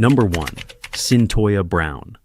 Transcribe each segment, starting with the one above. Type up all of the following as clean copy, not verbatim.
Number 1. Cyntoia Brown.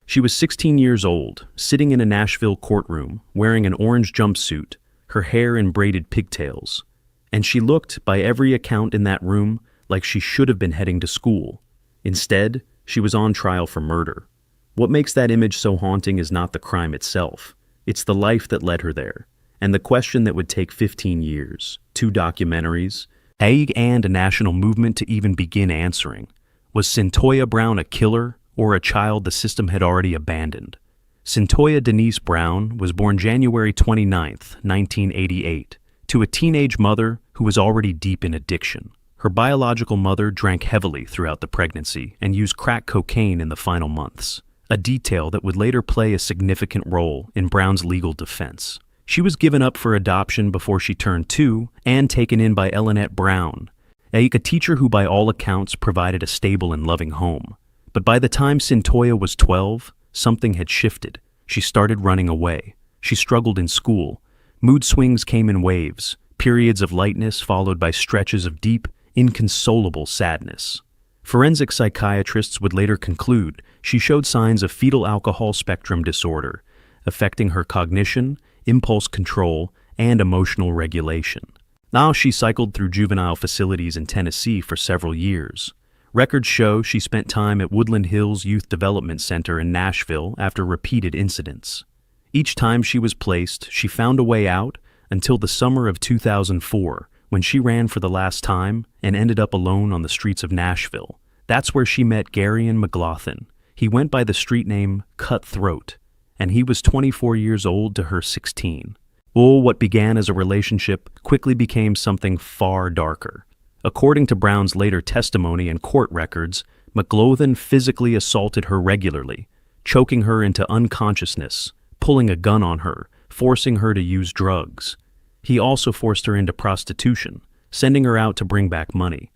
She was 16 years old, sitting in a Nashville courtroom, wearing an orange jumpsuit, her hair in braided pigtails. And she looked, by every account in that room, like she should have been heading to school. Instead, she was on trial for murder. What makes that image so haunting is not the crime itself. It's the life that led her there, and the question that would take 15 years, 2 documentaries, and a national movement to even begin answering. Was Cyntoia Brown a killer or a child the system had already abandoned? Cyntoia Denise Brown was born January 29, 1988, to a teenage mother who was already deep in addiction. Her biological mother drank heavily throughout the pregnancy and used crack cocaine in the final months, a detail that would later play a significant role in Brown's legal defense. She was given up for adoption before she turned 2 and taken in by Ellenette Brown, a teacher who by all accounts provided a stable and loving home. But by the time Cyntoia was 12, something had shifted. She started running away. She struggled in school. Mood swings came in waves, periods of lightness followed by stretches of deep, inconsolable sadness. Forensic psychiatrists would later conclude she showed signs of fetal alcohol spectrum disorder, affecting her cognition, impulse control, and emotional regulation. Now she cycled through juvenile facilities in Tennessee for several years. Records show she spent time at Woodland Hills Youth Development Center in Nashville after repeated incidents. Each time she was placed, she found a way out until the summer of 2004, when she ran for the last time and ended up alone on the streets of Nashville. That's where she met Garion McLaughlin. He went by the street name Cutthroat, and he was 24 years old to her 16. What began as a relationship quickly became something far darker. According to Brown's later testimony and court records, McLaughlin physically assaulted her regularly, choking her into unconsciousness, pulling a gun on her, forcing her to use drugs. He also forced her into prostitution, sending her out to bring back money.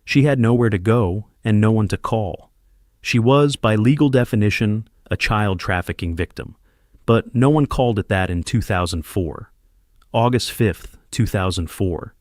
She had nowhere to go and no one to call. She was, by legal definition, a child trafficking victim, but no one called it that in 2004. August 5th, 2004.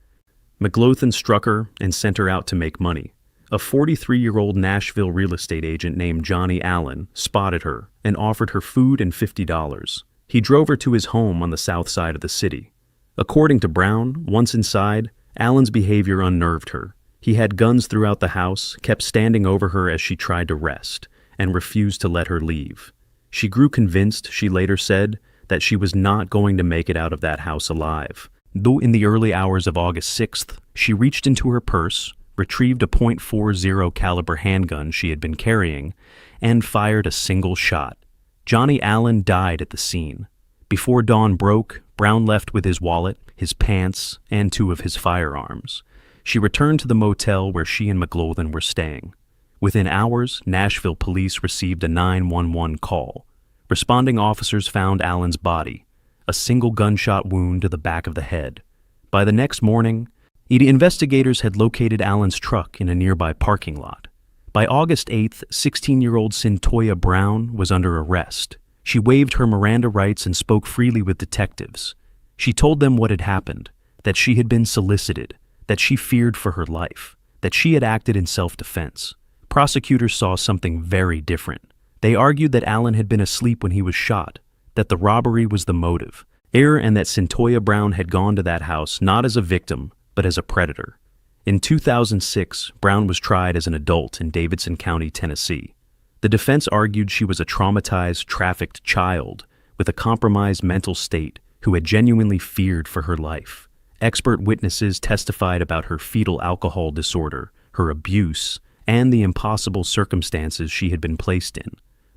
McLaughlin struck her and sent her out to make money. A 43-year-old Nashville real estate agent named Johnny Allen spotted her and offered her food and $50. He drove her to his home on the south side of the city. According to Brown, once inside, Allen's behavior unnerved her. He had guns throughout the house, kept standing over her as she tried to rest, and refused to let her leave. She grew convinced, she later said, that she was not going to make it out of that house alive. Though in the early hours of August 6th, she reached into her purse, retrieved a .40 caliber handgun she had been carrying, and fired a single shot. Johnny Allen died at the scene. Before dawn broke, Brown left with his wallet, his pants, and 2 of his firearms. She returned to the motel where she and McLaughlin were staying. Within hours, Nashville police received a 911 call. Responding officers found Allen's body, a single gunshot wound to the back of the head. By the next morning, investigators had located Allen's truck in a nearby parking lot. By August 8th, 16-year-old Cyntoia Brown was under arrest. She waived her Miranda rights and spoke freely with detectives. She told them what had happened, that she had been solicited, that she feared for her life, that she had acted in self-defense. Prosecutors saw something very different. They argued that Allen had been asleep when he was shot, that the robbery was the motive, and that Cyntoia Brown had gone to that house not as a victim, but as a predator. In 2006, Brown was tried as an adult in Davidson County, Tennessee. The defense argued she was a traumatized, trafficked child with a compromised mental state who had genuinely feared for her life. Expert witnesses testified about her fetal alcohol disorder, her abuse, and the impossible circumstances she had been placed in.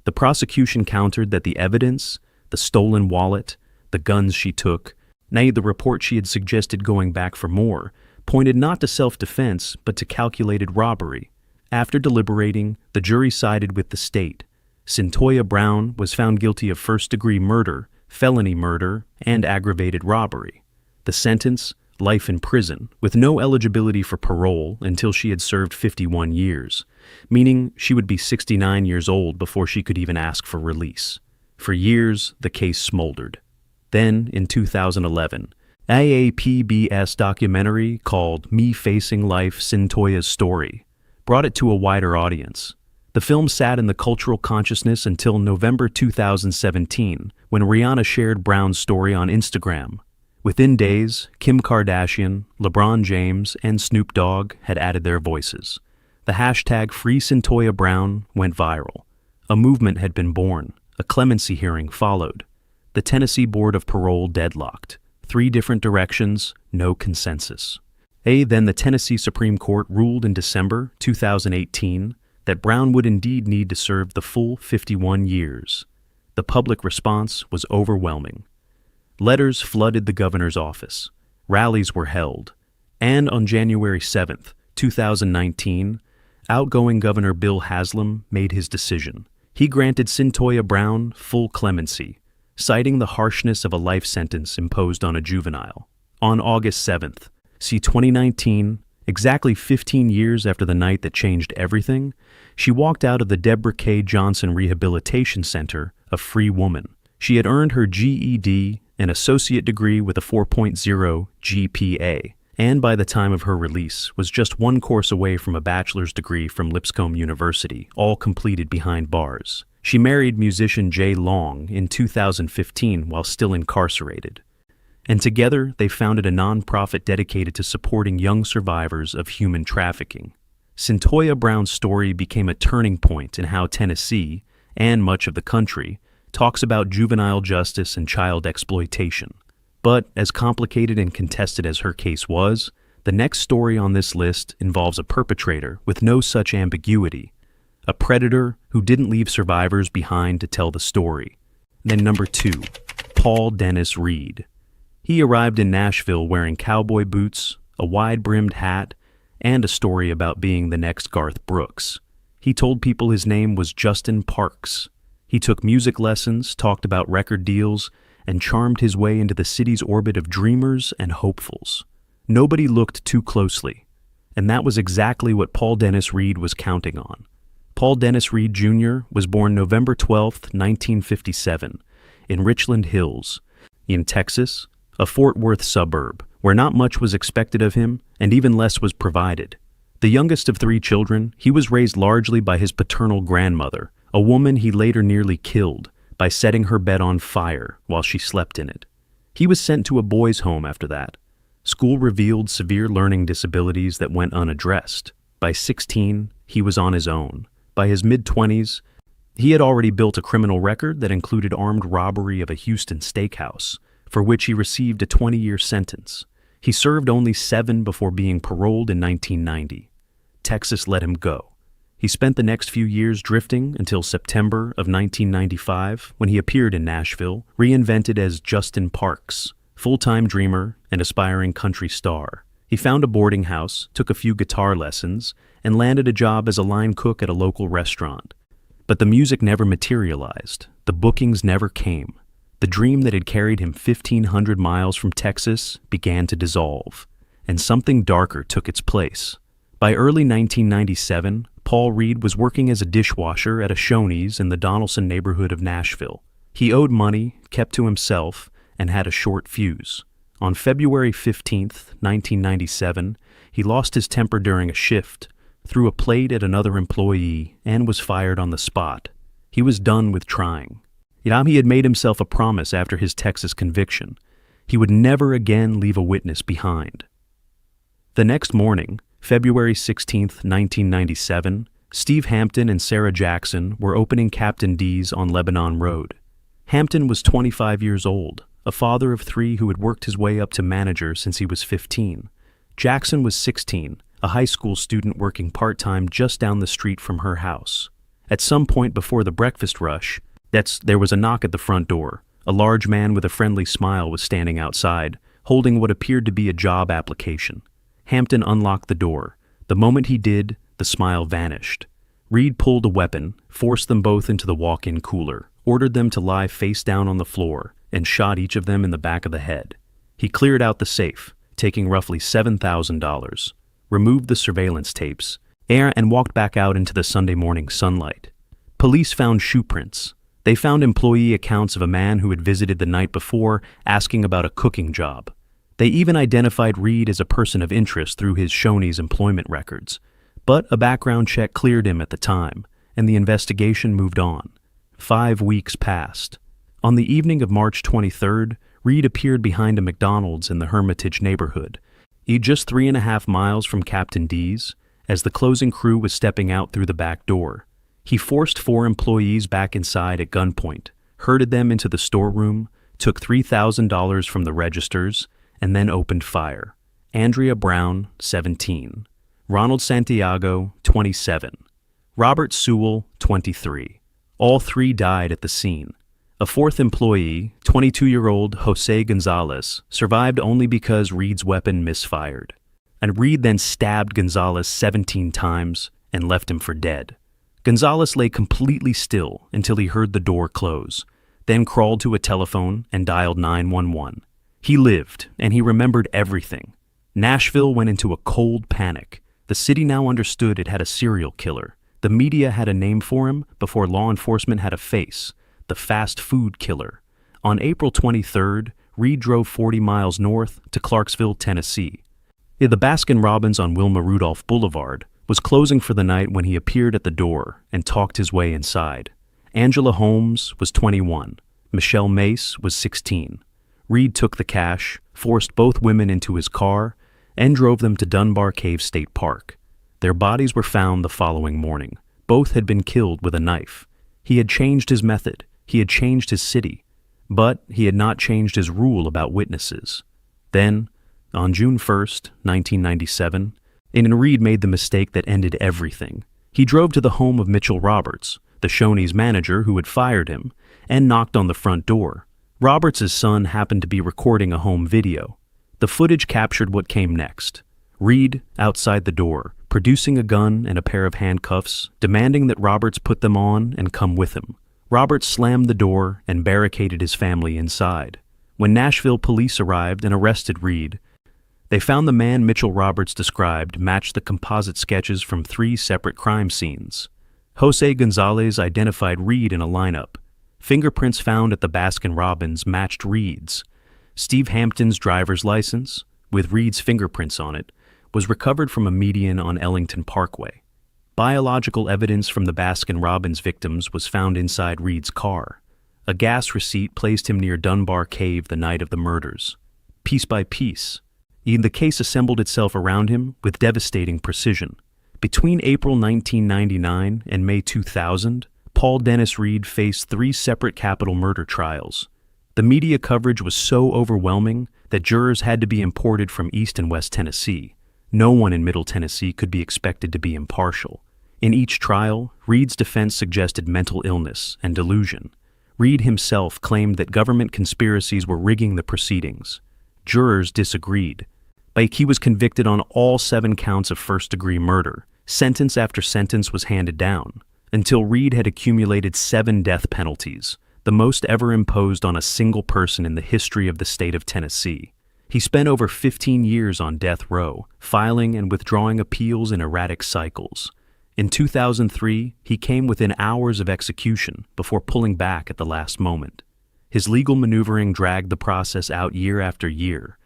The prosecution countered that the evidence, the stolen wallet, the guns she took, nay, the report she had suggested going back for more, pointed not to self-defense but to calculated robbery. After deliberating, the jury sided with the state. Cyntoia Brown was found guilty of first-degree murder, felony murder, and aggravated robbery. The sentence, life in prison, with no eligibility for parole until she had served 51 years, meaning she would be 69 years old before she could even ask for release. For years, the case smoldered. Then, in 2011, a PBS documentary called Me Facing Life: Cyntoia's Story brought it to a wider audience. The film sat in the cultural consciousness until November 2017, when Rihanna shared Brown's story on Instagram. Within days, Kim Kardashian, LeBron James, and Snoop Dogg had added their voices. The hashtag #FreeCyntoiaBrown went viral. A movement had been born. A clemency hearing followed. The Tennessee Board of Parole deadlocked. 3 different directions, no consensus. Then the Tennessee Supreme Court ruled in December 2018 that Brown would indeed need to serve the full 51 years. The public response was overwhelming. Letters flooded the governor's office. Rallies were held. And on January 7, 2019, outgoing Governor Bill Haslam made his decision. He granted Cyntoia Brown full clemency, citing the harshness of a life sentence imposed on a juvenile. On August 7th, see 2019, exactly 15 years after the night that changed everything, she walked out of the Deborah K. Johnson Rehabilitation Center a free woman. She had earned her GED, an associate degree with a 4.0 GPA, and by the time of her release was just 1 course away from a bachelor's degree from Lipscomb University, all completed behind bars. She married musician Jay Long in 2015 while still incarcerated. And together they founded a nonprofit dedicated to supporting young survivors of human trafficking. Cyntoia Brown's story became a turning point in how Tennessee, and much of the country, talks about juvenile justice and child exploitation. But as complicated and contested as her case was, the next story on this list involves a perpetrator with no such ambiguity, a predator who didn't leave survivors behind to tell the story. Then number 2, Paul Dennis Reed. He arrived in Nashville wearing cowboy boots, a wide-brimmed hat, and a story about being the next Garth Brooks. He told people his name was Justin Parks. He took music lessons, talked about record deals, and charmed his way into the city's orbit of dreamers and hopefuls. Nobody looked too closely, and that was exactly what Paul Dennis Reed was counting on. Paul Dennis Reed Jr. was born November 12, 1957, in Richland Hills, in Texas, a Fort Worth suburb, where not much was expected of him and even less was provided. The youngest of 3 children, he was raised largely by his paternal grandmother, a woman he later nearly killed by setting her bed on fire while she slept in it. He was sent to a boys' home after that. School revealed severe learning disabilities that went unaddressed. By 16, he was on his own. By his mid-20s, he had already built a criminal record that included armed robbery of a Houston steakhouse, for which he received a 20-year sentence. He served only 7 before being paroled in 1990. Texas let him go. He spent the next few years drifting until September of 1995, when he appeared in Nashville, reinvented as Justin Parks, full-time dreamer and aspiring country star. He found a boarding house, took a few guitar lessons, and landed a job as a line cook at a local restaurant. But the music never materialized. The bookings never came. The dream that had carried him 1,500 miles from Texas began to dissolve, and something darker took its place. By early 1997, Paul Reed was working as a dishwasher at a Shoney's in the Donaldson neighborhood of Nashville. He owed money, kept to himself, and had a short fuse. On February 15, 1997, he lost his temper during a shift, threw a plate at another employee, and was fired on the spot. He was done with trying. He had made himself a promise after his Texas conviction. He would never again leave a witness behind. The next morning, February 16, 1997, Steve Hampton and Sarah Jackson were opening Captain D's on Lebanon Road. Hampton was 25 years old, a father of 3 who had worked his way up to manager since he was 15. Jackson was 16, a high school student working part-time just down the street from her house. At some point before the breakfast rush, there was a knock at the front door. A large man with a friendly smile was standing outside, holding what appeared to be a job application. Hampton unlocked the door. The moment he did, the smile vanished. Reed pulled a weapon, forced them both into the walk-in cooler, ordered them to lie face down on the floor, and shot each of them in the back of the head. He cleared out the safe, taking roughly $7,000, removed the surveillance tapes, and walked back out into the Sunday morning sunlight. Police found shoe prints. They found employee accounts of a man who had visited the night before asking about a cooking job. They even identified Reed as a person of interest through his Shoney's employment records. But a background check cleared him at the time, and the investigation moved on. 5 weeks passed. On the evening of March 23rd, Reed appeared behind a McDonald's in the Hermitage neighborhood. Just 3.5 miles from Captain D's, as the closing crew was stepping out through the back door. He forced 4 employees back inside at gunpoint, herded them into the storeroom, took $3,000 from the registers, and then opened fire. Andrea Brown, 17. Ronald Santiago, 27. Robert Sewell, 23. All 3 died at the scene. A 4th employee, 22-year-old Jose Gonzalez, survived only because Reed's weapon misfired. And Reed then stabbed Gonzalez 17 times and left him for dead. Gonzalez lay completely still until he heard the door close, then crawled to a telephone and dialed 911. He lived, and he remembered everything. Nashville went into a cold panic. The city now understood it had a serial killer. The media had a name for him before law enforcement had a face: the fast food killer. On April 23rd, Reed drove 40 miles north to Clarksville, Tennessee. The Baskin-Robbins on Wilma Rudolph Boulevard was closing for the night when he appeared at the door and talked his way inside. Angela Holmes was 21. Michelle Mace was 16. Reed took the cash, forced both women into his car, and drove them to Dunbar Cave State Park. Their bodies were found the following morning. Both had been killed with a knife. He had changed his method. He had changed his city. But he had not changed his rule about witnesses. Then, on June 1st, 1997, Reed made the mistake that ended everything. He drove to the home of Mitchell Roberts, the Shoney's manager who had fired him, and knocked on the front door. Roberts' son happened to be recording a home video. The footage captured what came next. Reed, outside the door, producing a gun and a pair of handcuffs, demanding that Roberts put them on and come with him. Roberts slammed the door and barricaded his family inside. When Nashville police arrived and arrested Reed, they found the man Mitchell Roberts described matched the composite sketches from 3 separate crime scenes. Jose Gonzalez identified Reed in a lineup. Fingerprints found at the Baskin-Robbins matched Reed's. Steve Hampton's driver's license, with Reed's fingerprints on it, was recovered from a median on Ellington Parkway. Biological evidence from the Baskin-Robbins victims was found inside Reed's car. A gas receipt placed him near Dunbar Cave the night of the murders. Piece by piece, the case assembled itself around him with devastating precision. Between April 1999 and May 2000, Paul Dennis Reed faced 3 separate capital murder trials. The media coverage was so overwhelming that jurors had to be imported from East and West Tennessee. No one in Middle Tennessee could be expected to be impartial. In each trial, Reed's defense suggested mental illness and delusion. Reed himself claimed that government conspiracies were rigging the proceedings. Jurors disagreed. But he was convicted on all 7 counts of first-degree murder. Sentence after sentence was handed down, until Reed had accumulated 7 death penalties, the most ever imposed on a single person in the history of the state of Tennessee. He spent over 15 years on death row, filing and withdrawing appeals in erratic cycles. In 2003, he came within hours of execution before pulling back at the last moment. His legal maneuvering dragged the process out year after year,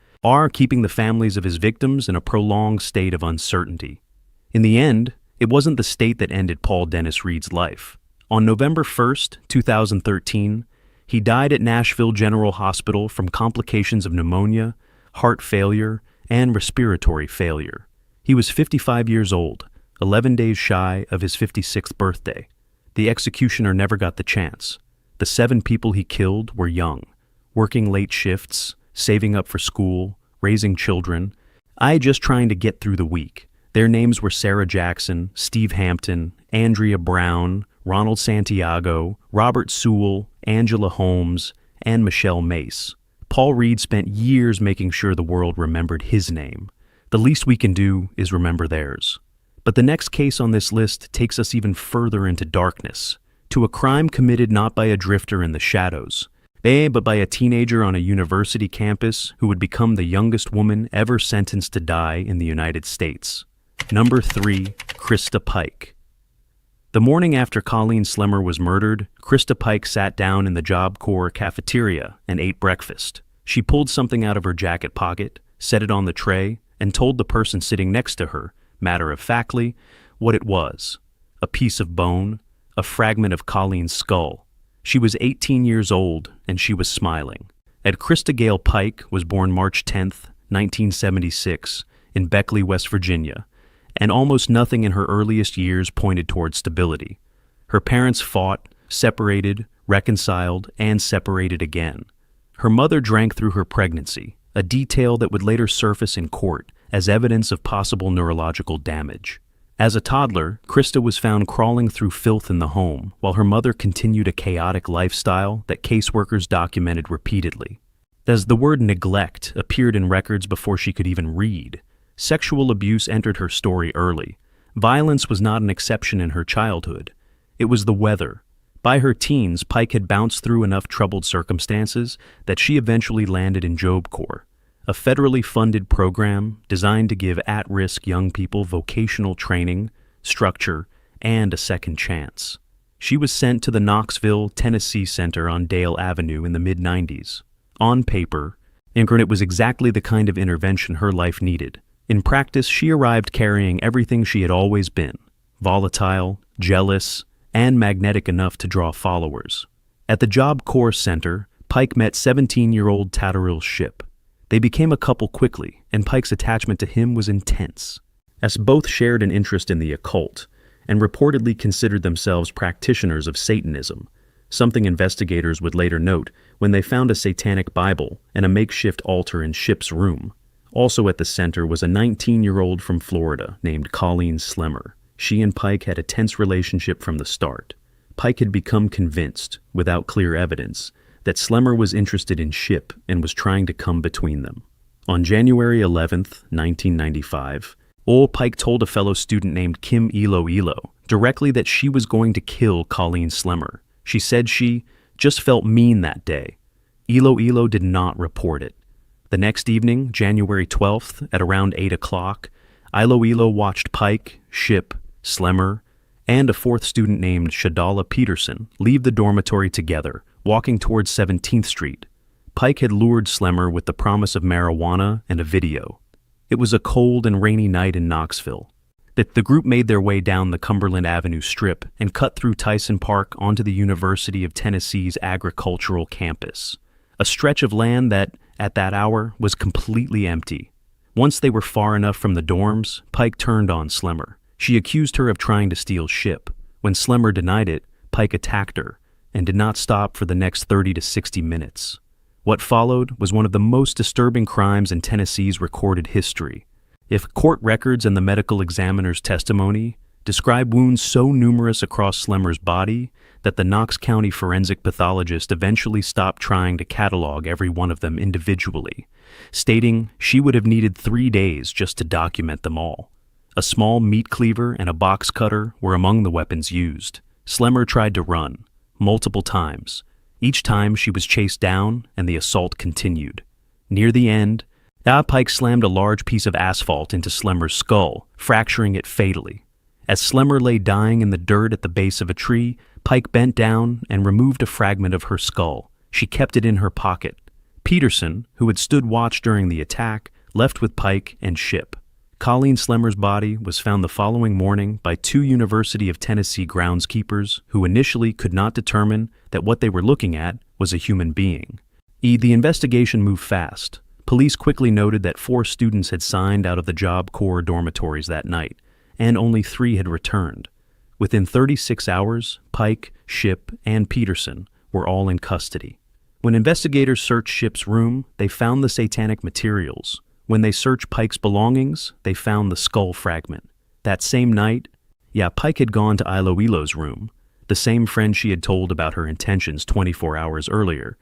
keeping the families of his victims in a prolonged state of uncertainty. In the end, it wasn't the state that ended Paul Dennis Reed's life. On November 1st, 2013, he died at Nashville General Hospital from complications of pneumonia, heart failure, and respiratory failure. He was 55 years old, 11 days shy of his 56th birthday. The executioner never got the chance. The 7 people he killed were young, working late shifts, saving up for school, raising children, just trying to get through the week. Their names were Sarah Jackson, Steve Hampton, Andrea Brown, Ronald Santiago, Robert Sewell, Angela Holmes, and Michelle Mace. Paul Reed spent years making sure the world remembered his name. The least we can do is remember theirs. But the next case on this list takes us even further into darkness, to a crime committed not by a drifter in the shadows, but by a teenager on a university campus who would become the youngest woman ever sentenced to die in the United States. Number 3, Krista Pike. The morning after Colleen Slemmer was murdered, Krista Pike sat down in the Job Corps cafeteria and ate breakfast. She pulled something out of her jacket pocket, set it on the tray, and told the person sitting next to her, matter-of-factly, what it was: a piece of bone, a fragment of Colleen's skull. She was 18 years old, and she was smiling. Ed Krista Gale Pike was born March 10, 1976, in Beckley, West Virginia, and almost nothing in her earliest years pointed toward stability. Her parents fought, separated, reconciled, and separated again. Her mother drank through her pregnancy, a detail that would later surface in court as evidence of possible neurological damage. As a toddler, Krista was found crawling through filth in the home, while her mother continued a chaotic lifestyle that caseworkers documented repeatedly. As the word neglect appeared in records before she could even read, sexual abuse entered her story early. Violence was not an exception in her childhood. It was the weather. By her teens, Pike had bounced through enough troubled circumstances that she eventually landed in Job Corps, a federally funded program designed to give at-risk young people vocational training, structure, and a second chance. She was sent to the Knoxville, Tennessee Center on Dale Avenue in the mid-90s. On paper, it was exactly the kind of intervention her life needed. In practice, she arrived carrying everything she had always been: volatile, jealous, and magnetic enough to draw followers. At the Job Corps Center, Pike met 17-year-old Tatteril Shipp. They became a couple quickly, and Pike's attachment to him was intense, as both shared an interest in the occult and reportedly considered themselves practitioners of Satanism, something investigators would later note when they found a satanic Bible and a makeshift altar in Shipp's room. Also at the center was a 19-year-old from Florida named Colleen Slemmer. She and Pike had a tense relationship from the start. Pike had become convinced, without clear evidence, that Slemmer was interested in Shipp and was trying to come between them. On January 11, 1995, Pike told a fellow student named Kim Elo directly that she was going to kill Colleen Slemmer. She said she just felt mean that day. Elo did not report it. The next evening, January 12th, at around 8 o'clock, Elo watched Pike, Shipp, Slemmer, and a fourth student named Shadala Peterson leave the dormitory together, walking towards 17th Street. Pike had lured Slemmer with the promise of marijuana and a video. It was a cold and rainy night in Knoxville. The group made their way down the Cumberland Avenue Strip and cut through Tyson Park onto the University of Tennessee's agricultural campus, a stretch of land that, at that hour, was completely empty. Once they were far enough from the dorms, Pike turned on Slemmer. She accused her of trying to steal Shipp. When Slemmer denied it, Pike attacked her and did not stop for the next 30 to 60 minutes. What followed was one of the most disturbing crimes in Tennessee's recorded history. If court records and the medical examiner's testimony describe wounds so numerous across Slemmer's body that the Knox County forensic pathologist eventually stopped trying to catalog every one of them individually, stating she would have needed 3 days just to document them all. A small meat cleaver and a box cutter were among the weapons used. Slemmer tried to run, multiple times. Each time she was chased down and the assault continued. Near the end, Pike slammed a large piece of asphalt into Slemmer's skull, fracturing it fatally. As Slemmer lay dying in the dirt at the base of a tree, Pike bent down and removed a fragment of her skull. She kept it in her pocket. Peterson, who had stood watch during the attack, left with Pike and Shipp. Colleen Slemmer's body was found the following morning by 2 University of Tennessee groundskeepers who initially could not determine that what they were looking at was a human being. The investigation moved fast. Police quickly noted that 4 students had signed out of the Job Corps dormitories that night, and only 3 had returned. Within 36 hours, Pike, Shipp, and Peterson were all in custody. When investigators searched Shipp's room, they found the satanic materials. When they searched Pike's belongings, they found the skull fragment. That same night, Pike had gone to Elo's room, the same friend she had told about her intentions 24 hours earlier,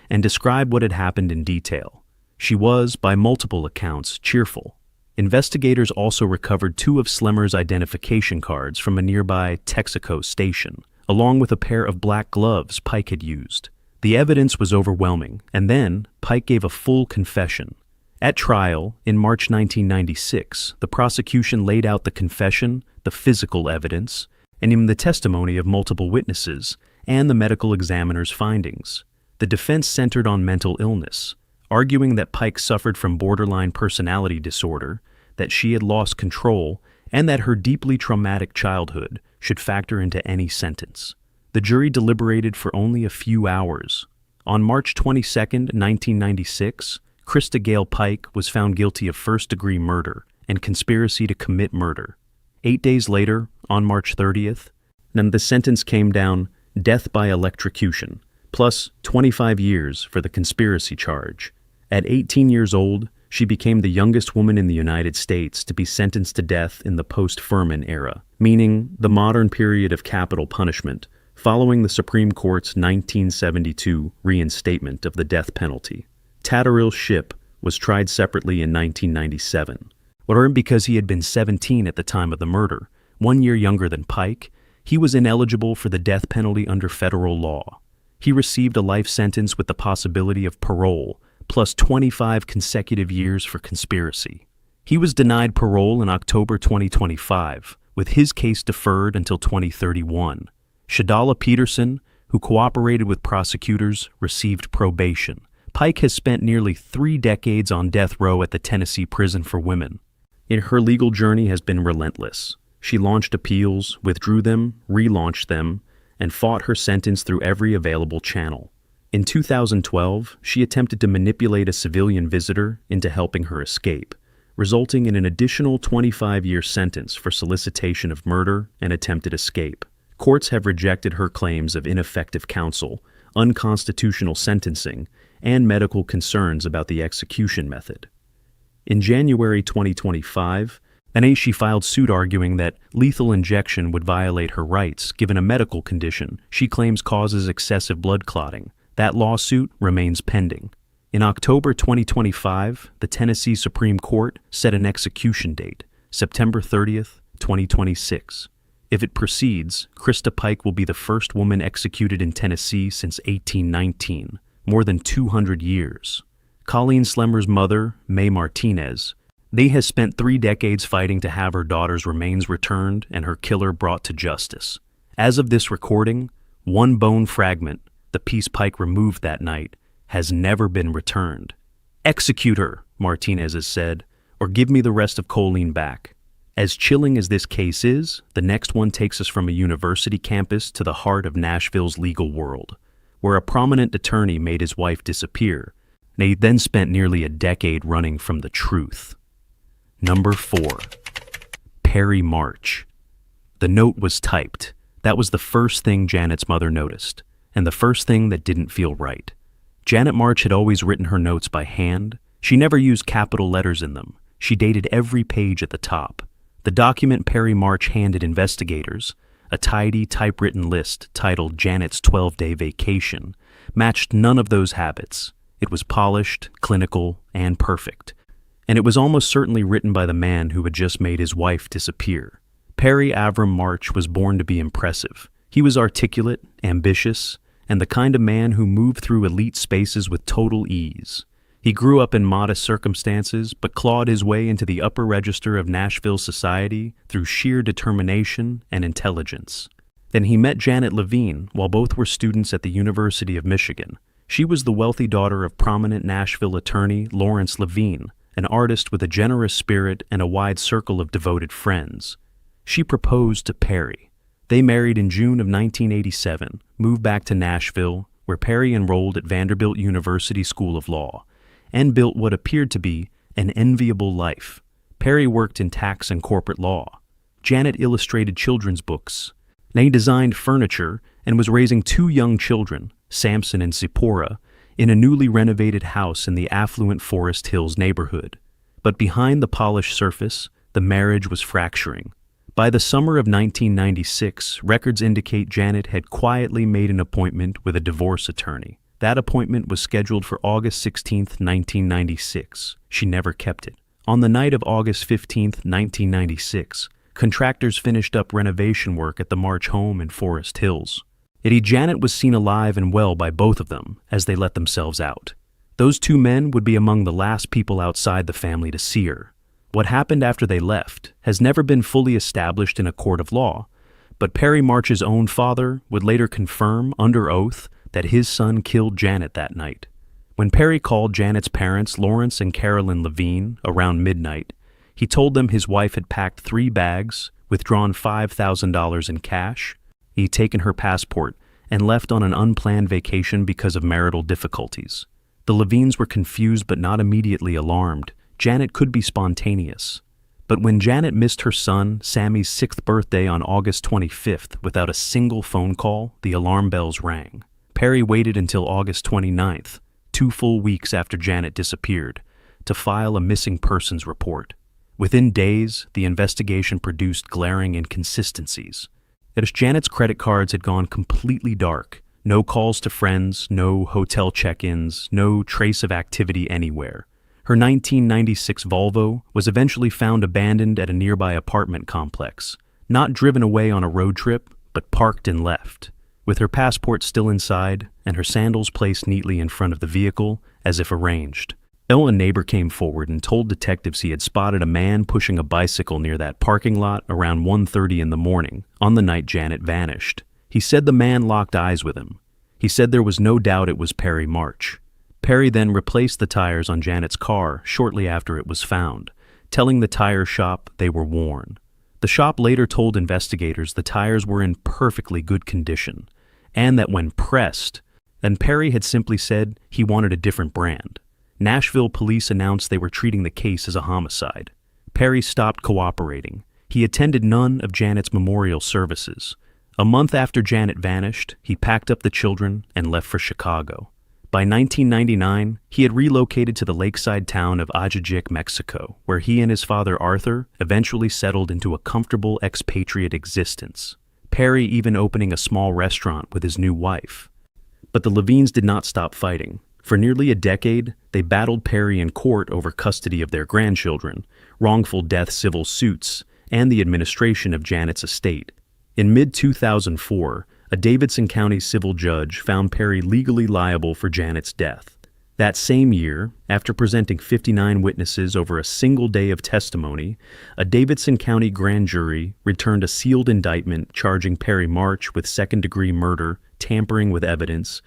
and described what had happened in detail. She was, by multiple accounts, cheerful. Investigators also recovered 2 of Slemmer's identification cards from a nearby Texaco station, along with a pair of black gloves Pike had used. The evidence was overwhelming, and then Pike gave a full confession. At trial, in March 1996, the prosecution laid out the confession, the physical evidence, and even the testimony of multiple witnesses, and the medical examiner's findings. The defense centered on mental illness, arguing that Pike suffered from borderline personality disorder, that she had lost control, and that her deeply traumatic childhood should factor into any sentence. The jury deliberated for only a few hours. On March 22, 1996, Krista Gale Pike was found guilty of first-degree murder and conspiracy to commit murder. 8 days later, on March 30th, then the sentence came down death by electrocution, plus 25 years for the conspiracy charge. At 18 years old, she became the youngest woman in the United States to be sentenced to death in the post-Furman era, meaning the modern period of capital punishment, following the Supreme Court's 1972 reinstatement of the death penalty. Tatterall Shipp was tried separately in 1997. But because he had been 17 at the time of the murder, 1 year younger than Pike, he was ineligible for the death penalty under federal law. He received a life sentence with the possibility of parole, plus 25 consecutive years for conspiracy. He was denied parole in October 2025, with his case deferred until 2031. Shadala Peterson, who cooperated with prosecutors, received probation. Pike has spent nearly 3 decades on death row at the Tennessee Prison for Women. Her legal journey has been relentless. She launched appeals, withdrew them, relaunched them, and fought her sentence through every available channel. In 2012, she attempted to manipulate a civilian visitor into helping her escape, resulting in an additional 25-year sentence for solicitation of murder and attempted escape. Courts have rejected her claims of ineffective counsel, unconstitutional sentencing, and medical concerns about the execution method. In January 2025, she filed suit arguing that lethal injection would violate her rights given a medical condition she claims causes excessive blood clotting. That lawsuit remains pending. In October 2025, the Tennessee Supreme Court set an execution date, September 30th, 2026. If it proceeds, Krista Pike will be the first woman executed in Tennessee since 1819, more than 200 years. Colleen Slemmer's mother, Mae Martinez, has spent 3 decades fighting to have her daughter's remains returned and her killer brought to justice. As of this recording, one bone fragment, the piece Pike removed that night, has never been returned. "Execute her," Martinez has said, "or give me the rest of Colleen back." As chilling as this case is, the next one takes us from a university campus to the heart of Nashville's legal world, where a prominent attorney made his wife disappear. He then spent nearly a decade running from the truth. Number 4. Perry March. The note was typed. That was the first thing Janet's mother noticed, and the first thing that didn't feel right. Janet March had always written her notes by hand. She never used capital letters in them. She dated every page at the top. The document Perry March handed investigators, a tidy typewritten list titled Janet's 12-day vacation, matched none of those habits. It was polished, clinical, and perfect. And it was almost certainly written by the man who had just made his wife disappear. Perry Avram March was born to be impressive. He was articulate, ambitious, and the kind of man who moved through elite spaces with total ease. He grew up in modest circumstances, but clawed his way into the upper register of Nashville society through sheer determination and intelligence. Then he met Janet Levine while both were students at the University of Michigan. She was the wealthy daughter of prominent Nashville attorney Lawrence Levine, an artist with a generous spirit and a wide circle of devoted friends. She proposed to Perry. They married in June of 1987, moved back to Nashville, where Perry enrolled at Vanderbilt University School of Law, and built what appeared to be an enviable life. Perry worked in tax and corporate law. Janet illustrated children's books. He designed furniture and was raising 2 young children, Samson and Zipporah, in a newly renovated house in the affluent Forest Hills neighborhood. But behind the polished surface, the marriage was fracturing. By the summer of 1996, records indicate Janet had quietly made an appointment with a divorce attorney. That appointment was scheduled for August 16, 1996. She never kept it. On the night of August 15, 1996, contractors finished up renovation work at the March home in Forest Hills. Yet Janet was seen alive and well by both of them as they let themselves out. Those 2 men would be among the last people outside the family to see her. What happened after they left has never been fully established in a court of law, but Perry March's own father would later confirm under oath that his son killed Janet that night. When Perry called Janet's parents, Lawrence and Carolyn Levine, around midnight, He told them his wife had packed 3 bags, withdrawn $5,000 in cash. He'd taken her passport and left on an unplanned vacation because of marital difficulties. The Levines were confused but not immediately alarmed. Janet could be spontaneous. But when Janet missed her son, Sammy's 6th birthday on August 25th without a single phone call, the alarm bells rang. Perry waited until August 29th, 2 full weeks after Janet disappeared, to file a missing persons report. Within days, the investigation produced glaring inconsistencies. As Janet's credit cards had gone completely dark, no calls to friends, no hotel check-ins, no trace of activity anywhere. Her 1996 Volvo was eventually found abandoned at a nearby apartment complex, not driven away on a road trip, but parked and left, with her passport still inside and her sandals placed neatly in front of the vehicle as if arranged. A neighbor came forward and told detectives he had spotted a man pushing a bicycle near that parking lot around 1:30 in the morning on the night Janet vanished. He said the man locked eyes with him. He said there was no doubt it was Perry March. Perry then replaced the tires on Janet's car shortly after it was found, telling the tire shop they were worn. The shop later told investigators the tires were in perfectly good condition, and that when pressed, then Perry had simply said he wanted a different brand. Nashville police announced they were treating the case as a homicide. Perry stopped cooperating. He attended none of Janet's memorial services. A month after Janet vanished, he packed up the children and left for Chicago. By 1999, he had relocated to the lakeside town of Ajijic, Mexico, where he and his father Arthur eventually settled into a comfortable expatriate existence. Perry even opening a small restaurant with his new wife. But the Levines did not stop fighting. For nearly a decade, they battled Perry in court over custody of their grandchildren, wrongful death civil suits, and the administration of Janet's estate. In mid-2004, a Davidson County civil judge found Perry legally liable for Janet's death. That same year, after presenting 59 witnesses over a single day of testimony, a Davidson County grand jury returned a sealed indictment charging Perry March with second-degree murder, tampering with evidence,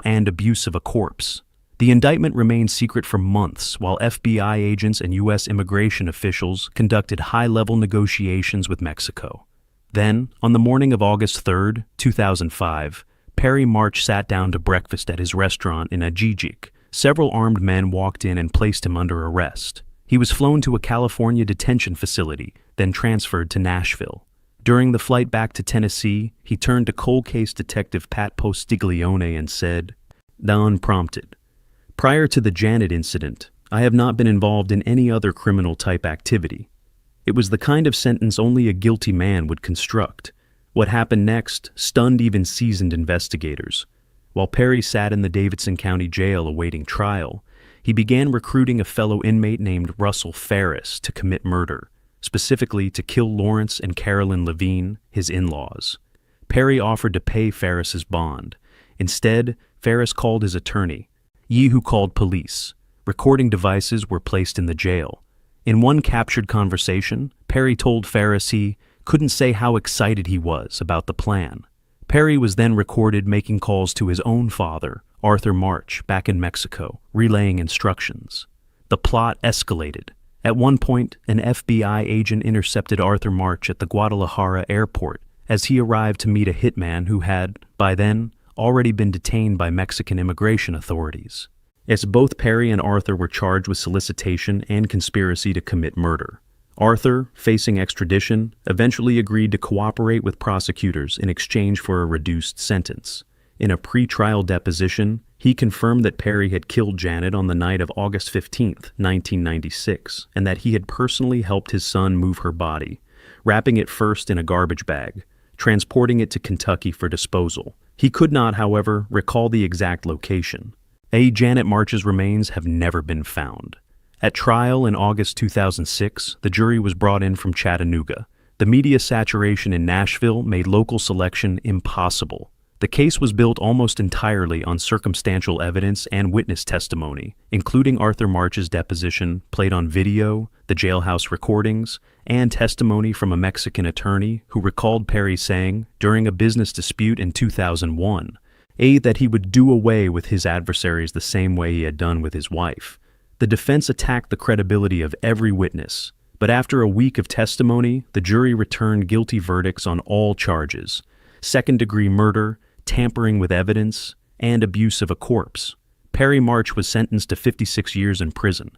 and abuse of a corpse. The indictment remained secret for months while FBI agents and U.S. immigration officials conducted high-level negotiations with Mexico. Then, on the morning of August 3, 2005, Perry March sat down to breakfast at his restaurant in Ajijic. Several armed men walked in and placed him under arrest. He was flown to a California detention facility, then transferred to Nashville. During the flight back to Tennessee, he turned to cold case detective Pat Postiglione and said, unprompted, "Prior to the Janet incident, I have not been involved in any other criminal-type activity. It was the kind of sentence only a guilty man would construct. What happened next stunned even seasoned investigators. While Perry sat in the Davidson County Jail awaiting trial, he began recruiting a fellow inmate named Russell Ferris to commit murder, specifically to kill Lawrence and Carolyn Levine, his in-laws. Perry offered to pay Ferris's bond. Instead, Ferris called his attorney, who called police. Recording devices were placed in the jail. In one captured conversation, Perry told Ferris he couldn't say how excited he was about the plan. Perry was then recorded making calls to his own father, Arthur March, back in Mexico, relaying instructions. The plot escalated. At one point, an FBI agent intercepted Arthur March at the Guadalajara airport as he arrived to meet a hitman who had, by then, already been detained by Mexican immigration authorities. As both Perry and Arthur were charged with solicitation and conspiracy to commit murder. Arthur, facing extradition, eventually agreed to cooperate with prosecutors in exchange for a reduced sentence. In a pre-trial deposition, he confirmed that Perry had killed Janet on the night of August 15, 1996, and that he had personally helped his son move her body, wrapping it first in a garbage bag, transporting it to Kentucky for disposal. He could not, however, recall the exact location. Janet March's remains have never been found. At trial in August 2006, the jury was brought in from Chattanooga. The media saturation in Nashville made local selection impossible. The case was built almost entirely on circumstantial evidence and witness testimony, including Arthur March's deposition played on video, the jailhouse recordings, and testimony from a Mexican attorney who recalled Perry saying, during a business dispute in 2001, that he would do away with his adversaries the same way he had done with his wife. The defense attacked the credibility of every witness, But after a week of testimony, the jury returned guilty verdicts on all charges: second-degree murder, tampering with evidence, and abuse of a corpse. Perry March was sentenced to 56 years in prison.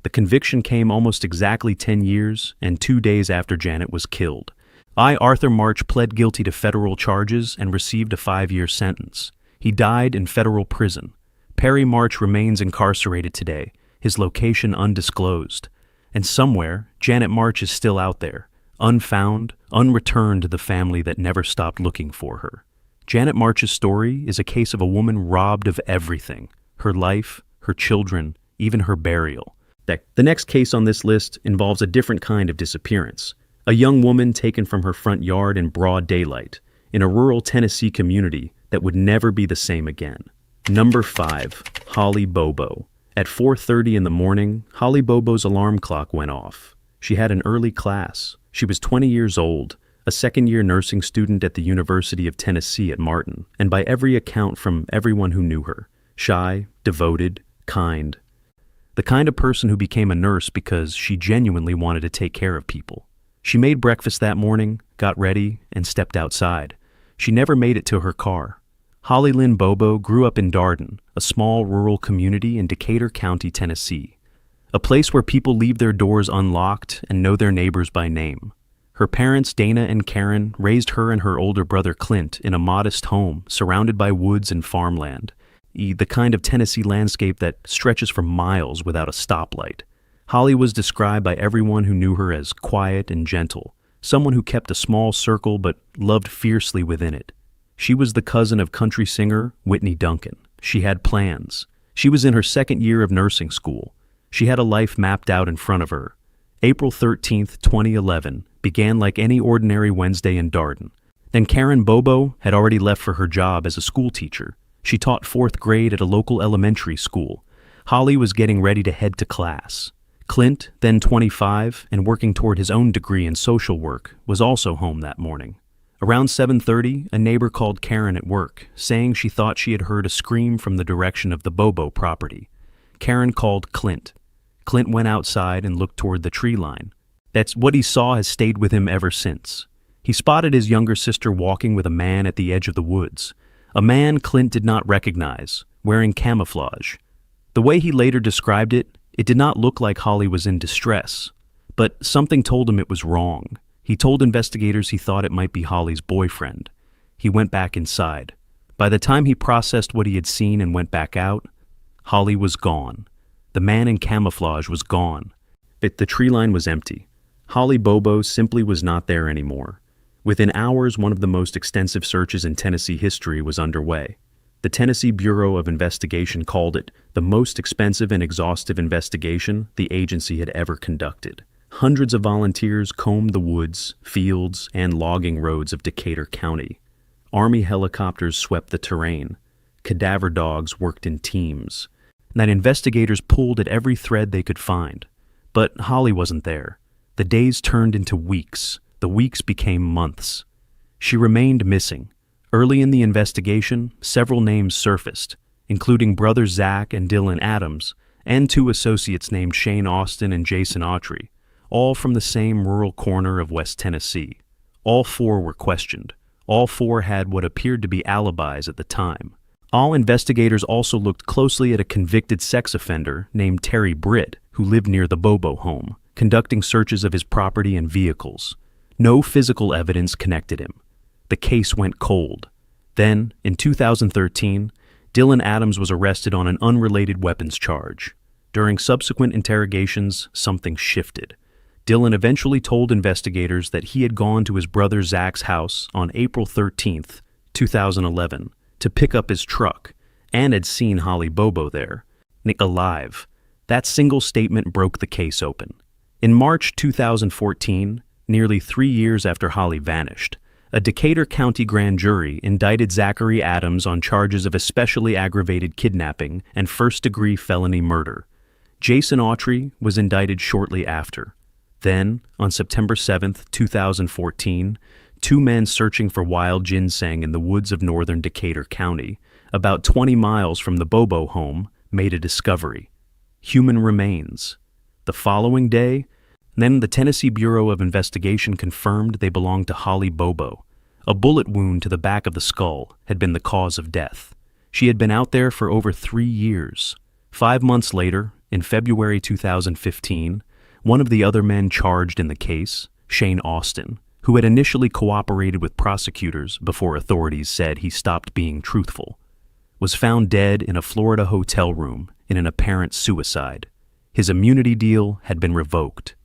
The conviction came almost exactly 10 years and 2 days after Janet was killed. Arthur March pled guilty to federal charges and received a 5-year sentence. He died in federal prison. Perry March remains incarcerated today, his location undisclosed. And somewhere, Janet March is still out there, unfound, unreturned to the family that never stopped looking for her. Janet March's story is a case of a woman robbed of everything: her life, her children, even her burial. The next case on this list involves a different kind of disappearance. A young woman taken from her front yard in broad daylight, in a rural Tennessee community that would never be the same again. Number 5, Holly Bobo. At 4:30 in the morning, Holly Bobo's alarm clock went off. She had an early class. She was 20 years old, a second-year nursing student at the University of Tennessee at Martin, and by every account from everyone who knew her, shy, devoted, kind. The kind of person who became a nurse because she genuinely wanted to take care of people. She made breakfast that morning, got ready, and stepped outside. She never made it to her car. Holly Lynn Bobo grew up in Darden, a small rural community in Decatur County, Tennessee. A place where people leave their doors unlocked and know their neighbors by name. Her parents, Dana and Karen, raised her and her older brother Clint in a modest home surrounded by woods and farmland. The kind of Tennessee landscape that stretches for miles without a stoplight. Holly was described by everyone who knew her as quiet and gentle, someone who kept a small circle but loved fiercely within it. She was the cousin of country singer Whitney Duncan. She had plans. She was in her second year of nursing school. She had a life mapped out in front of her. April 13th, 2011 began like any ordinary Wednesday in Darden. Then Karen Bobo had already left for her job as a school teacher. She taught 4th grade at a local elementary school. Holly was getting ready to head to class. Clint, then 25 and working toward his own degree in social work, was also home that morning. Around 7:30, a neighbor called Karen at work, saying she thought she had heard a scream from the direction of the Bobo property. Karen called Clint. Clint went outside and looked toward the tree line. That's what he saw has stayed with him ever since. He spotted his younger sister walking with a man at the edge of the woods. A man Clint did not recognize, wearing camouflage. The way he later described it, it did not look like Holly was in distress. But something told him it was wrong. He told investigators he thought it might be Holly's boyfriend. He went back inside. By the time he processed what he had seen and went back out, Holly was gone. The man in camouflage was gone. But the tree line was empty. Holly Bobo simply was not there anymore. Within hours, one of the most extensive searches in Tennessee history was underway. The Tennessee Bureau of Investigation called it the most expensive and exhaustive investigation the agency had ever conducted. Hundreds of volunteers combed the woods, fields, and logging roads of Decatur County. Army helicopters swept the terrain. Cadaver dogs worked in teams. And investigators pulled at every thread they could find. But Holly wasn't there. The days turned into weeks. The weeks became months. She remained missing. Early in the investigation, several names surfaced, including brothers Zach and Dylan Adams, and 2 associates named Shane Austin and Jason Autry, all from the same rural corner of West Tennessee. All 4 were questioned. All 4 had what appeared to be alibis at the time. All investigators also looked closely at a convicted sex offender named Terry Britt, who lived near the Bobo home, conducting searches of his property and vehicles. No physical evidence connected him. The case went cold. Then, in 2013, Dylan Adams was arrested on an unrelated weapons charge. During subsequent interrogations, something shifted. Dylan eventually told investigators that he had gone to his brother Zach's house on April 13th, 2011, to pick up his truck, and had seen Holly Bobo there, alive. That single statement broke the case open. In March 2014, nearly 3 years after Holly vanished, a Decatur County grand jury indicted Zachary Adams on charges of especially aggravated kidnapping and first-degree felony murder. Jason Autry was indicted shortly after. Then, on September 7, 2014, 2 men searching for wild ginseng in the woods of northern Decatur County, about 20 miles from the Bobo home, made a discovery: human remains. The following day, Then the Tennessee Bureau of Investigation confirmed they belonged to Holly Bobo. A bullet wound to the back of the skull had been the cause of death. She had been out there for over 3 years. 5 months later, in February 2015, one of the other men charged in the case, Shane Austin, who had initially cooperated with prosecutors before authorities said he stopped being truthful, was found dead in a Florida hotel room in an apparent suicide. His immunity deal had been revoked.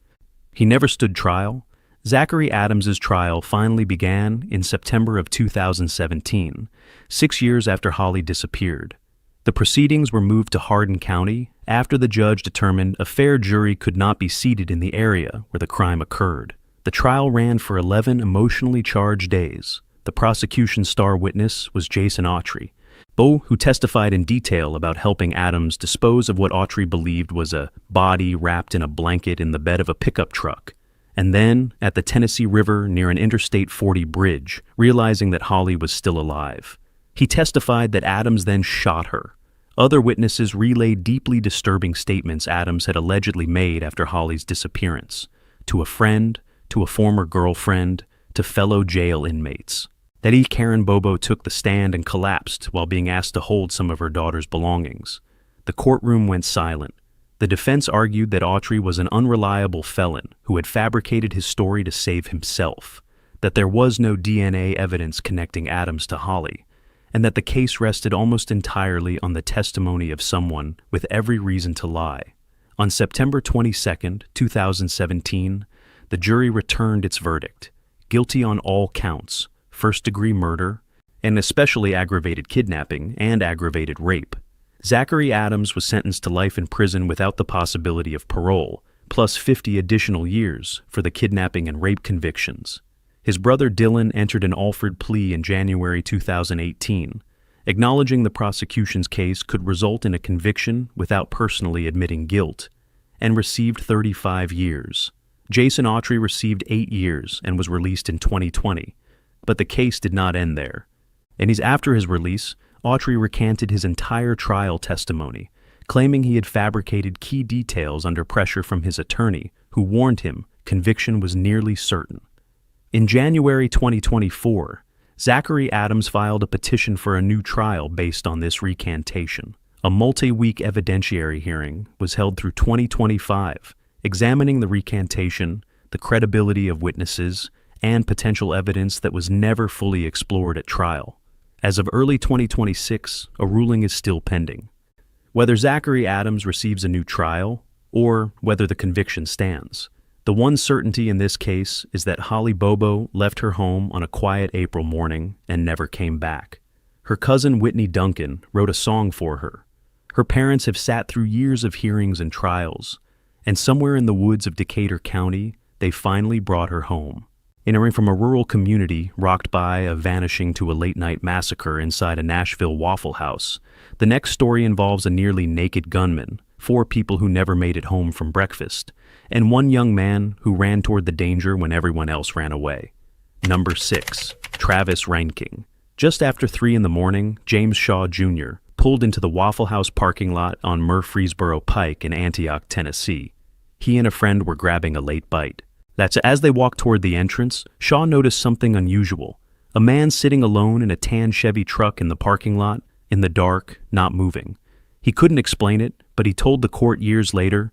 He never stood trial. Zachary Adams's trial finally began in September of 2017, 6 years after Holly disappeared. The proceedings were moved to Hardin County after the judge determined a fair jury could not be seated in the area where the crime occurred. The trial ran for 11 emotionally charged days. The prosecution's star witness was Jason Autry, who testified in detail about helping Adams dispose of what Autry believed was a body wrapped in a blanket in the bed of a pickup truck, and then, at the Tennessee River near an Interstate 40 bridge, realizing that Holly was still alive. He testified that Adams then shot her. Other witnesses relayed deeply disturbing statements Adams had allegedly made after Holly's disappearance, to a friend, to a former girlfriend, to fellow jail inmates. That Karen Bobo took the stand and collapsed while being asked to hold some of her daughter's belongings. The courtroom went silent. The defense argued that Autry was an unreliable felon who had fabricated his story to save himself, that there was no DNA evidence connecting Adams to Holly, and that the case rested almost entirely on the testimony of someone with every reason to lie. On September 22, 2017, the jury returned its verdict, guilty on all counts, first-degree murder, and especially aggravated kidnapping and aggravated rape. Zachary Adams was sentenced to life in prison without the possibility of parole, plus 50 additional years for the kidnapping and rape convictions. His brother Dylan entered an Alford plea in January 2018, acknowledging the prosecution's case could result in a conviction without personally admitting guilt, and received 35 years. Jason Autry received 8 years and was released in 2020, but the case did not end there. And after his release, Autry recanted his entire trial testimony, claiming he had fabricated key details under pressure from his attorney, who warned him conviction was nearly certain. In January 2024, Zachary Adams filed a petition for a new trial based on this recantation. A multi-week evidentiary hearing was held through 2025, examining the recantation, the credibility of witnesses, and potential evidence that was never fully explored at trial. As of early 2026, a ruling is still pending. Whether Zachary Adams receives a new trial, or whether the conviction stands, the one certainty in this case is that Holly Bobo left her home on a quiet April morning and never came back. Her cousin Whitney Duncan wrote a song for her. Her parents have sat through years of hearings and trials, and somewhere in the woods of Decatur County, they finally brought her home. Entering from a rural community rocked by a vanishing to a late-night massacre inside a Nashville Waffle House, the next story involves a nearly naked gunman, 4 people who never made it home from breakfast, and one young man who ran toward the danger when everyone else ran away. Number 6. Travis Ranking. Just after 3 in the morning, James Shaw Jr. pulled into the Waffle House parking lot on Murfreesboro Pike in Antioch, Tennessee. He and a friend were grabbing a late bite. As they walked toward the entrance, Shaw noticed something unusual. A man sitting alone in a tan Chevy truck in the parking lot, in the dark, not moving. He couldn't explain it, but he told the court years later,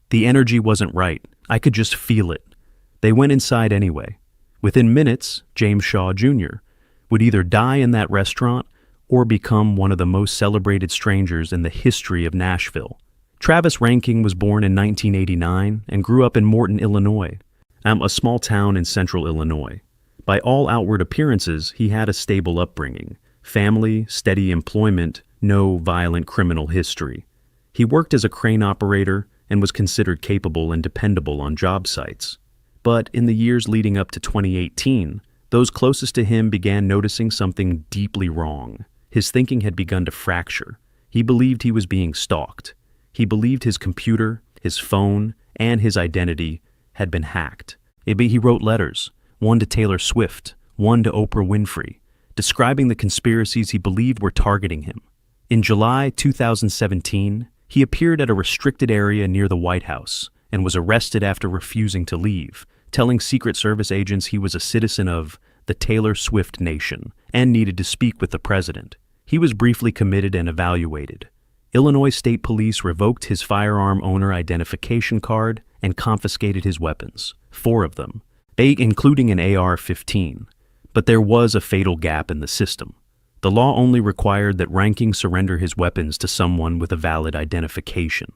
"The energy wasn't right. I could just feel it." They went inside anyway. Within minutes, James Shaw Jr. would either die in that restaurant or become one of the most celebrated strangers in the history of Nashville. Travis Ranking was born in 1989 and grew up in Morton, Illinois, a small town in central Illinois. By all outward appearances, he had a stable upbringing, family, steady employment, no violent criminal history. He worked as a crane operator and was considered capable and dependable on job sites. But in the years leading up to 2018, those closest to him began noticing something deeply wrong. His thinking had begun to fracture. He believed he was being stalked. He believed his computer, his phone, and his identity had been hacked. He wrote letters, one to Taylor Swift, one to Oprah Winfrey, describing the conspiracies he believed were targeting him. In July 2017, he appeared at a restricted area near the White House, and was arrested after refusing to leave, telling Secret Service agents he was a citizen of the Taylor Swift Nation and needed to speak with the president. He was briefly committed and evaluated. Illinois State Police revoked his firearm owner identification card and confiscated his weapons, 4 of them, including an AR-15. But there was a fatal gap in the system. The law only required that Ranking surrender his weapons to someone with a valid identification.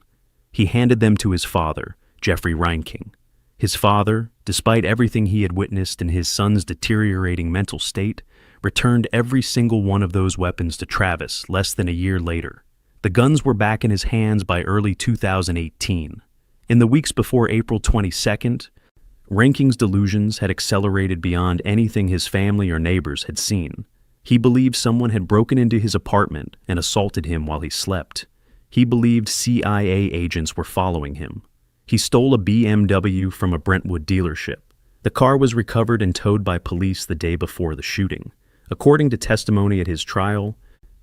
He handed them to his father, Jeffrey Ranking. His father, despite everything he had witnessed in his son's deteriorating mental state, returned every single one of those weapons to Travis less than a year later. The guns were back in his hands by early 2018. In the weeks before April 22nd, Ranking's delusions had accelerated beyond anything his family or neighbors had seen. He believed someone had broken into his apartment and assaulted him while he slept. He believed CIA agents were following him. He stole a BMW from a Brentwood dealership. The car was recovered and towed by police the day before the shooting. According to testimony at his trial,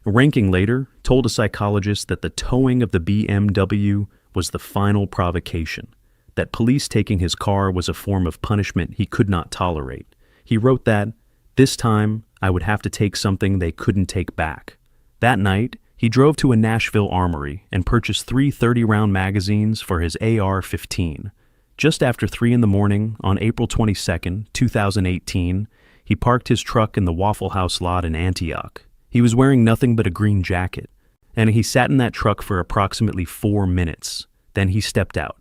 Ranking later told a psychologist that the towing of the BMW was the final provocation, that police taking his car was a form of punishment he could not tolerate. He wrote that, "This time, I would have to take something they couldn't take back." That night, he drove to a Nashville armory and purchased 3 30-round magazines for his AR-15. Just after 3 in the morning, on April 22, 2018, he parked his truck in the Waffle House lot in Antioch. He was wearing nothing but a green jacket, and he sat in that truck for approximately 4 minutes. Then he stepped out.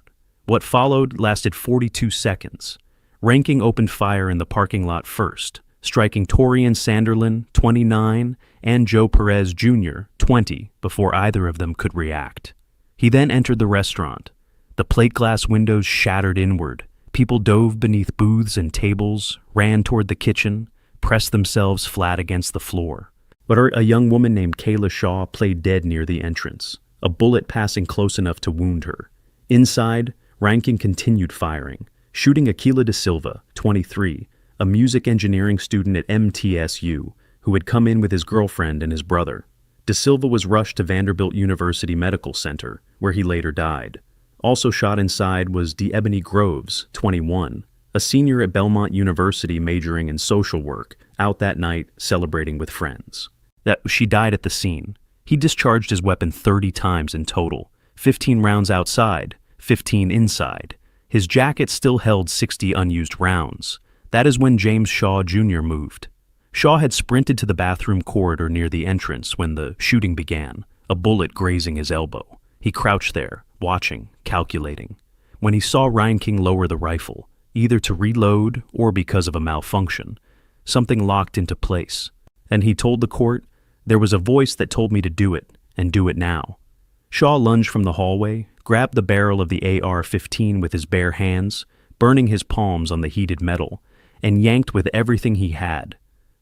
What followed lasted 42 seconds. Ranking opened fire in the parking lot first, striking Torian Sanderlin, 29, and Joe Perez Jr., 20, before either of them could react. He then entered the restaurant. The plate glass windows shattered inward. People dove beneath booths and tables, ran toward the kitchen, pressed themselves flat against the floor. But a young woman named Kayla Shaw played dead near the entrance, a bullet passing close enough to wound her. Inside, Ranking continued firing, shooting Aquila De Silva, 23, a music engineering student at MTSU, who had come in with his girlfriend and his brother. De Silva was rushed to Vanderbilt University Medical Center, where he later died. Also shot inside was DeEbony Groves, 21, a senior at Belmont University majoring in social work, out that night celebrating with friends. She died at the scene. He discharged his weapon 30 times in total, 15 rounds outside, 15 inside. His jacket still held 60 unused rounds. That is when James Shaw Jr. moved. Shaw had sprinted to the bathroom corridor near the entrance when the shooting began, a bullet grazing his elbow. He crouched there, watching, calculating. When he saw Ranking lower the rifle, either to reload or because of a malfunction, something locked into place. And he told the court, "There was a voice that told me to do it, and do it now." Shaw lunged from the hallway, grabbed the barrel of the AR-15 with his bare hands, burning his palms on the heated metal, and yanked with everything he had.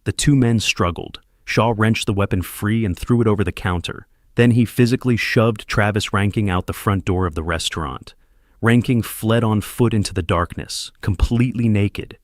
The 2 men struggled. Shaw wrenched the weapon free and threw it over the counter. Then he physically shoved Travis Ranking out the front door of the restaurant. Ranking fled on foot into the darkness, completely naked.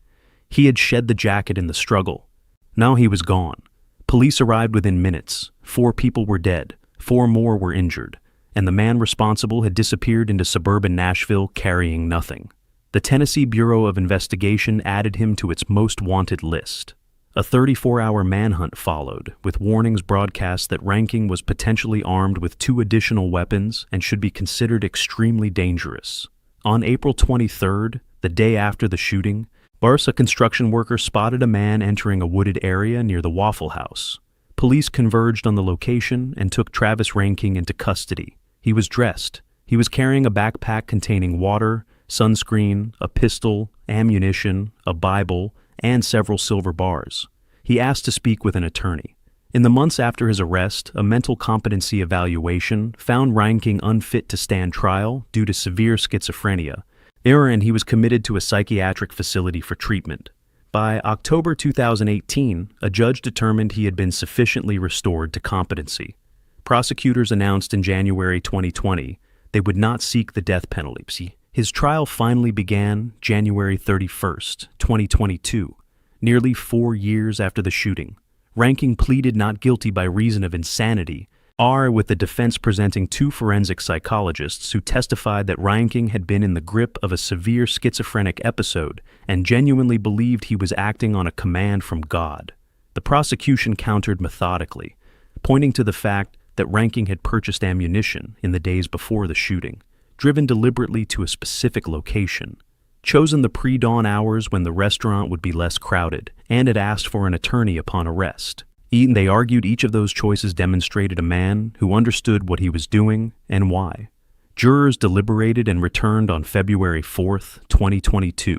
He had shed the jacket in the struggle. Now he was gone. Police arrived within minutes. 4 people were dead. 4 more were injured. And the man responsible had disappeared into suburban Nashville carrying nothing. The Tennessee Bureau of Investigation added him to its most wanted list. A 34-hour manhunt followed, with warnings broadcast that Ranking was potentially armed with 2 additional weapons and should be considered extremely dangerous. On April 23rd, the day after the shooting, a construction worker spotted a man entering a wooded area near the Waffle House. Police converged on the location and took Travis Ranking into custody. He was dressed. He was carrying a backpack containing water, sunscreen, a pistol, ammunition, a Bible, and several silver bars. He asked to speak with an attorney. In the months after his arrest, a mental competency evaluation found Ranking unfit to stand trial due to severe schizophrenia, and he was committed to a psychiatric facility for treatment. By October 2018, a judge determined he had been sufficiently restored to competency. Prosecutors announced in January 2020 they would not seek the death penalty. His trial finally began January 31st, 2022, nearly 4 years after the shooting. Ranking pleaded not guilty by reason of insanity, R, with the defense presenting two forensic psychologists who testified that Reinking had been in the grip of a severe schizophrenic episode and genuinely believed he was acting on a command from God. The prosecution countered methodically, pointing to the fact that Reinking had purchased ammunition in the days before the shooting, driven deliberately to a specific location, chosen the pre-dawn hours when the restaurant would be less crowded, and had asked for an attorney upon arrest. They argued each of those choices demonstrated a man who understood what he was doing and why. Jurors deliberated and returned on February 4, 2022,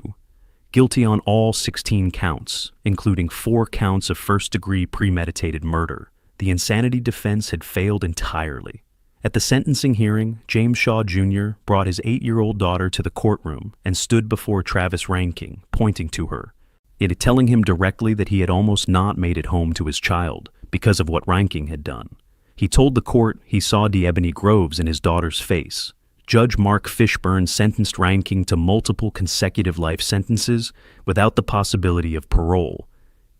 guilty on all 16 counts, including 4 counts of first-degree premeditated murder. The insanity defense had failed entirely. At the sentencing hearing, James Shaw Jr. brought his 8-year-old daughter to the courtroom and stood before Travis Reinking, pointing to her, telling him directly that he had almost not made it home to his child because of what Reinking had done. He told the court he saw D'Ebony Groves in his daughter's face. Judge Mark Fishburne sentenced Reinking to multiple consecutive life sentences without the possibility of parole,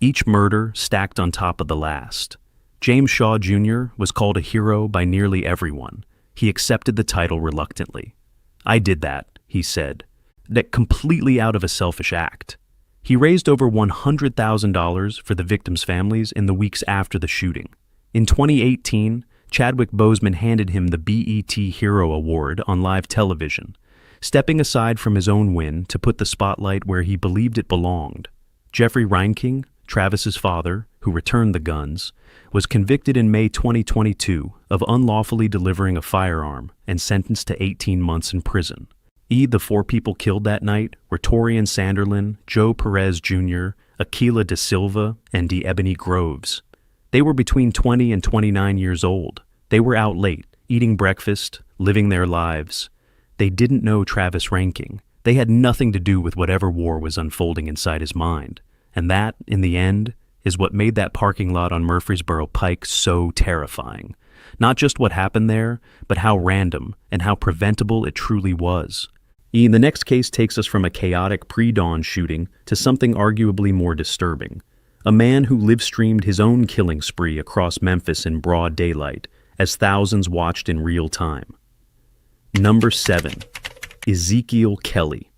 each murder stacked on top of the last. James Shaw Jr. was called a hero by nearly everyone. He accepted the title reluctantly. "I did that," he said, "that completely out of a selfish act." He raised over $100,000 for the victims' families in the weeks after the shooting. In 2018, Chadwick Boseman handed him the BET Hero Award on live television, stepping aside from his own win to put the spotlight where he believed it belonged. Jeffrey Reinking, Travis's father, who returned the guns, was convicted in May 2022 of unlawfully delivering a firearm and sentenced to 18 months in prison. The 4 people killed that night were Torian Sanderlin, Joe Perez Jr., Aquila Da Silva, and D'Ebony Groves. They were between 20 and 29 years old. They were out late, eating breakfast, living their lives. They didn't know Travis Reinking. They had nothing to do with whatever war was unfolding inside his mind. And that, in the end, is what made that parking lot on Murfreesboro Pike so terrifying. Not just what happened there, but how random and how preventable it truly was. The next case takes us from a chaotic pre-dawn shooting to something arguably more disturbing. A man who live-streamed his own killing spree across Memphis in broad daylight, as thousands watched in real time. Number 7. Ezekiel Kelly.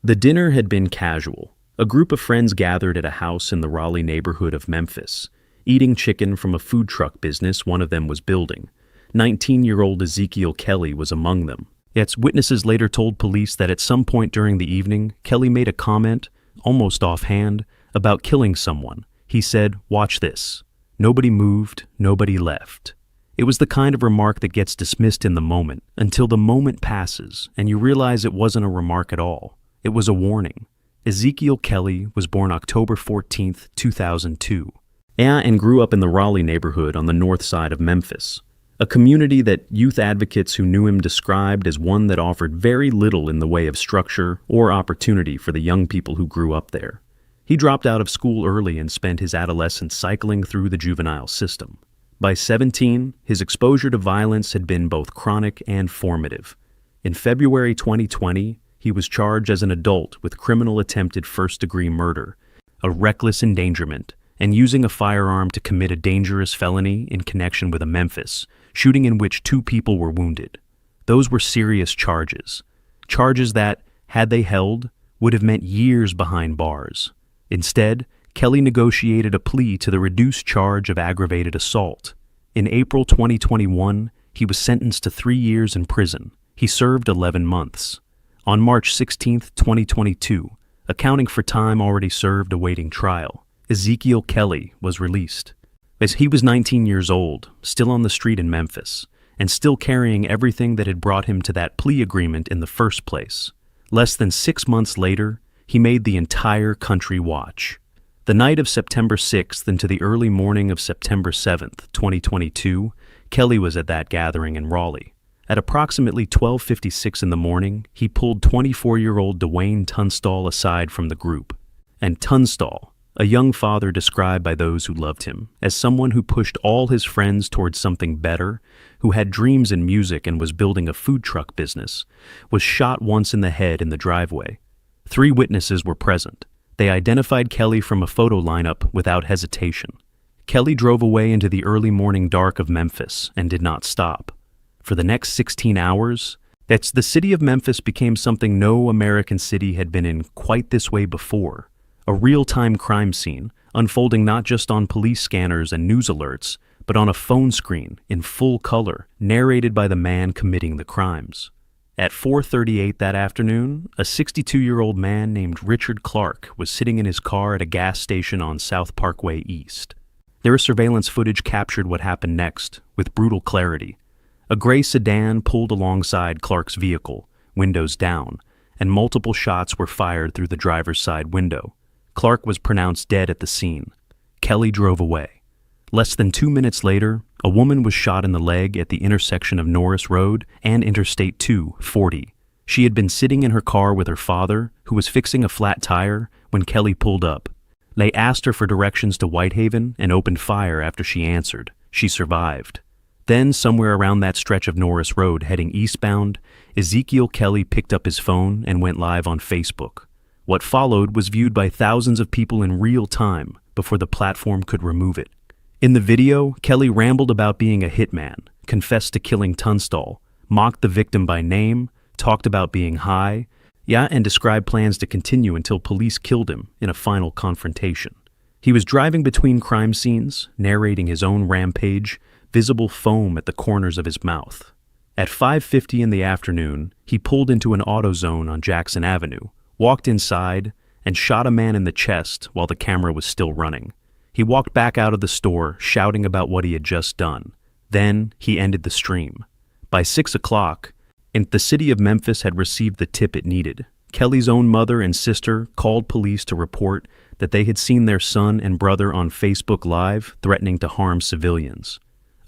The dinner had been casual. A group of friends gathered at a house in the Raleigh neighborhood of Memphis, eating chicken from a food truck business one of them was building. 19-year-old Ezekiel Kelly was among them. Yet witnesses later told police that at some point during the evening, Kelly made a comment, almost offhand, about killing someone. He said, "Watch this." Nobody moved, nobody left. It was the kind of remark that gets dismissed in the moment, until the moment passes and you realize it wasn't a remark at all. It was a warning. Ezekiel Kelly was born October 14, 2002, and grew up in the Raleigh neighborhood on the north side of Memphis, a community that youth advocates who knew him described as one that offered very little in the way of structure or opportunity for the young people who grew up there. He dropped out of school early and spent his adolescence cycling through the juvenile system. By 17, his exposure to violence had been both chronic and formative. In February 2020, he was charged as an adult with criminal attempted first-degree murder, a reckless endangerment, and using a firearm to commit a dangerous felony in connection with a Memphis shooting in which 2 people were wounded. Those were serious charges. Charges that, had they held, would have meant years behind bars. Instead, Kelly negotiated a plea to the reduced charge of aggravated assault. In April 2021, he was sentenced to 3 years in prison. He served 11 months. On March 16, 2022, accounting for time already served awaiting trial, Ezekiel Kelly was released. As he was 19 years old, still on the street in Memphis, and still carrying everything that had brought him to that plea agreement in the first place. Less than 6 months later, he made the entire country watch. The night of September 6th into the early morning of September 7th, 2022, Kelly was at that gathering in Raleigh. At approximately 12:56 in the morning, he pulled 24-year-old Dwayne Tunstall aside from the group. And Tunstall, a young father described by those who loved him as someone who pushed all his friends towards something better, who had dreams in music and was building a food truck business, was shot once in the head in the driveway. 3 witnesses were present. They identified Kelly from a photo lineup without hesitation. Kelly drove away into the early morning dark of Memphis and did not stop. For the next 16 hours, the city of Memphis became something no American city had been in quite this way before. A real-time crime scene, unfolding not just on police scanners and news alerts, but on a phone screen in full color, narrated by the man committing the crimes. At 4:38 that afternoon, a 62-year-old man named Richard Clark was sitting in his car at a gas station on South Parkway East. Their surveillance footage captured what happened next, with brutal clarity. A gray sedan pulled alongside Clark's vehicle, windows down, and multiple shots were fired through the driver's side window. Clark was pronounced dead at the scene. Kelly drove away. Less than 2 minutes later, a woman was shot in the leg at the intersection of Norris Road and Interstate 240. She had been sitting in her car with her father, who was fixing a flat tire, when Kelly pulled up. They asked her for directions to Whitehaven and opened fire after she answered. She survived. Then, somewhere around that stretch of Norris Road heading eastbound, Ezekiel Kelly picked up his phone and went live on Facebook. What followed was viewed by thousands of people in real time before the platform could remove it. In the video, Kelly rambled about being a hitman, confessed to killing Tunstall, mocked the victim by name, talked about being high, and described plans to continue until police killed him in a final confrontation. He was driving between crime scenes, narrating his own rampage, visible foam at the corners of his mouth. At 5:50 in the afternoon, he pulled into an AutoZone on Jackson Avenue, walked inside, and shot a man in the chest while the camera was still running. He walked back out of the store, shouting about what he had just done. Then, he ended the stream. By 6 o'clock, the city of Memphis had received the tip it needed. Kelly's own mother and sister called police to report that they had seen their son and brother on Facebook Live threatening to harm civilians.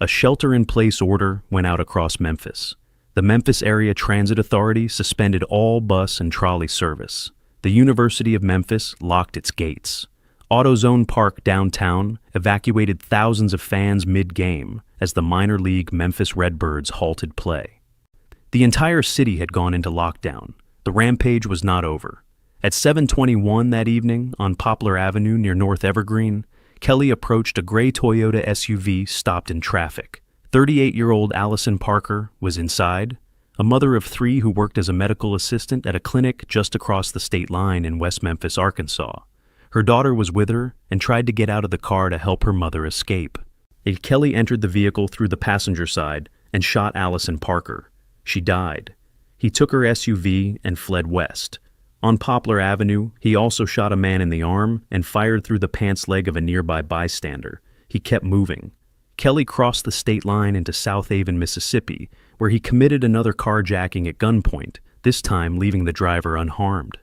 A shelter-in-place order went out across Memphis. The Memphis Area Transit Authority suspended all bus and trolley service. The University of Memphis locked its gates. AutoZone Park downtown evacuated thousands of fans mid-game as the minor league Memphis Redbirds halted play. The entire city had gone into lockdown. The rampage was not over. At 7:21 that evening on Poplar Avenue near North Evergreen, Kelly approached a gray Toyota SUV stopped in traffic. 38-year-old Allison Parker was inside, a mother of 3 who worked as a medical assistant at a clinic just across the state line in West Memphis, Arkansas. Her daughter was with her and tried to get out of the car to help her mother escape. Kelly entered the vehicle through the passenger side and shot Allison Parker. She died. He took her SUV and fled west. On Poplar Avenue, he also shot a man in the arm and fired through the pants leg of a nearby bystander. He kept moving. Kelly crossed the state line into South Haven, Mississippi, where he committed another carjacking at gunpoint, this time leaving the driver unharmed.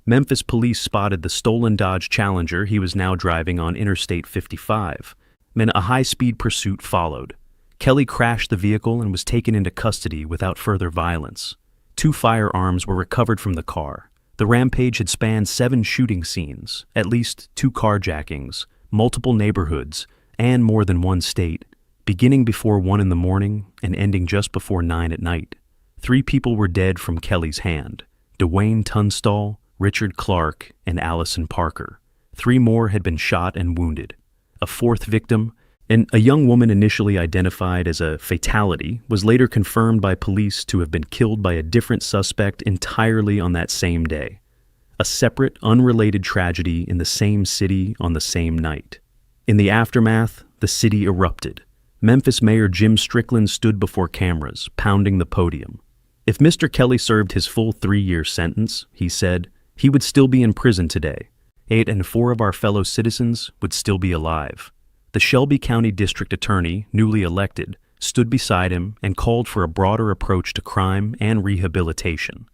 Memphis police spotted the stolen Dodge Challenger he was now driving on Interstate 55. Then a high-speed pursuit followed. Kelly crashed the vehicle and was taken into custody without further violence. 2 firearms were recovered from the car. The rampage had spanned 7 shooting scenes, at least 2 carjackings, multiple neighborhoods, and more than 1 state, beginning before 1 in the morning and ending just before 9 at night. 3 people were dead from Kelly's hand: Dwayne Tunstall, Richard Clark, and Allison Parker. 3 more had been shot and wounded. A 4th victim, a young woman initially identified as a fatality, was later confirmed by police to have been killed by a different suspect entirely on that same day. A separate, unrelated tragedy in the same city on the same night. In the aftermath, the city erupted. Memphis Mayor Jim Strickland stood before cameras, pounding the podium. If Mr. Kelly served his full 3-year sentence, he said, he would still be in prison today. 8 and 4 of our fellow citizens would still be alive. The Shelby County District Attorney, newly elected, stood beside him and called for a broader approach to crime and rehabilitation.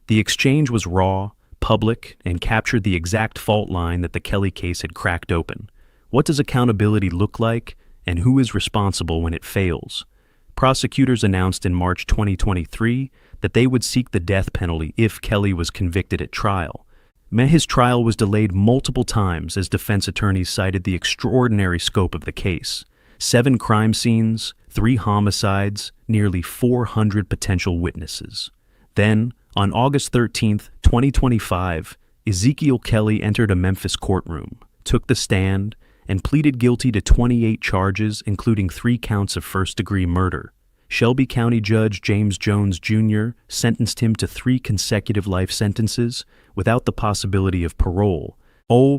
The exchange was raw, public, and captured the exact fault line that the Kelly case had cracked open. What does accountability look like, and who is responsible when it fails? Prosecutors announced in March 2023 that they would seek the death penalty if Kelly was convicted at trial. His trial was delayed multiple times as defense attorneys cited the extraordinary scope of the case. 7 crime scenes, 3 homicides, nearly 400 potential witnesses. Then, on August 13, 2025, Ezekiel Kelly entered a Memphis courtroom, took the stand, and pleaded guilty to 28 charges, including 3 counts of first-degree murder. Shelby County Judge James Jones, Jr. sentenced him to 3 consecutive life sentences without the possibility of parole,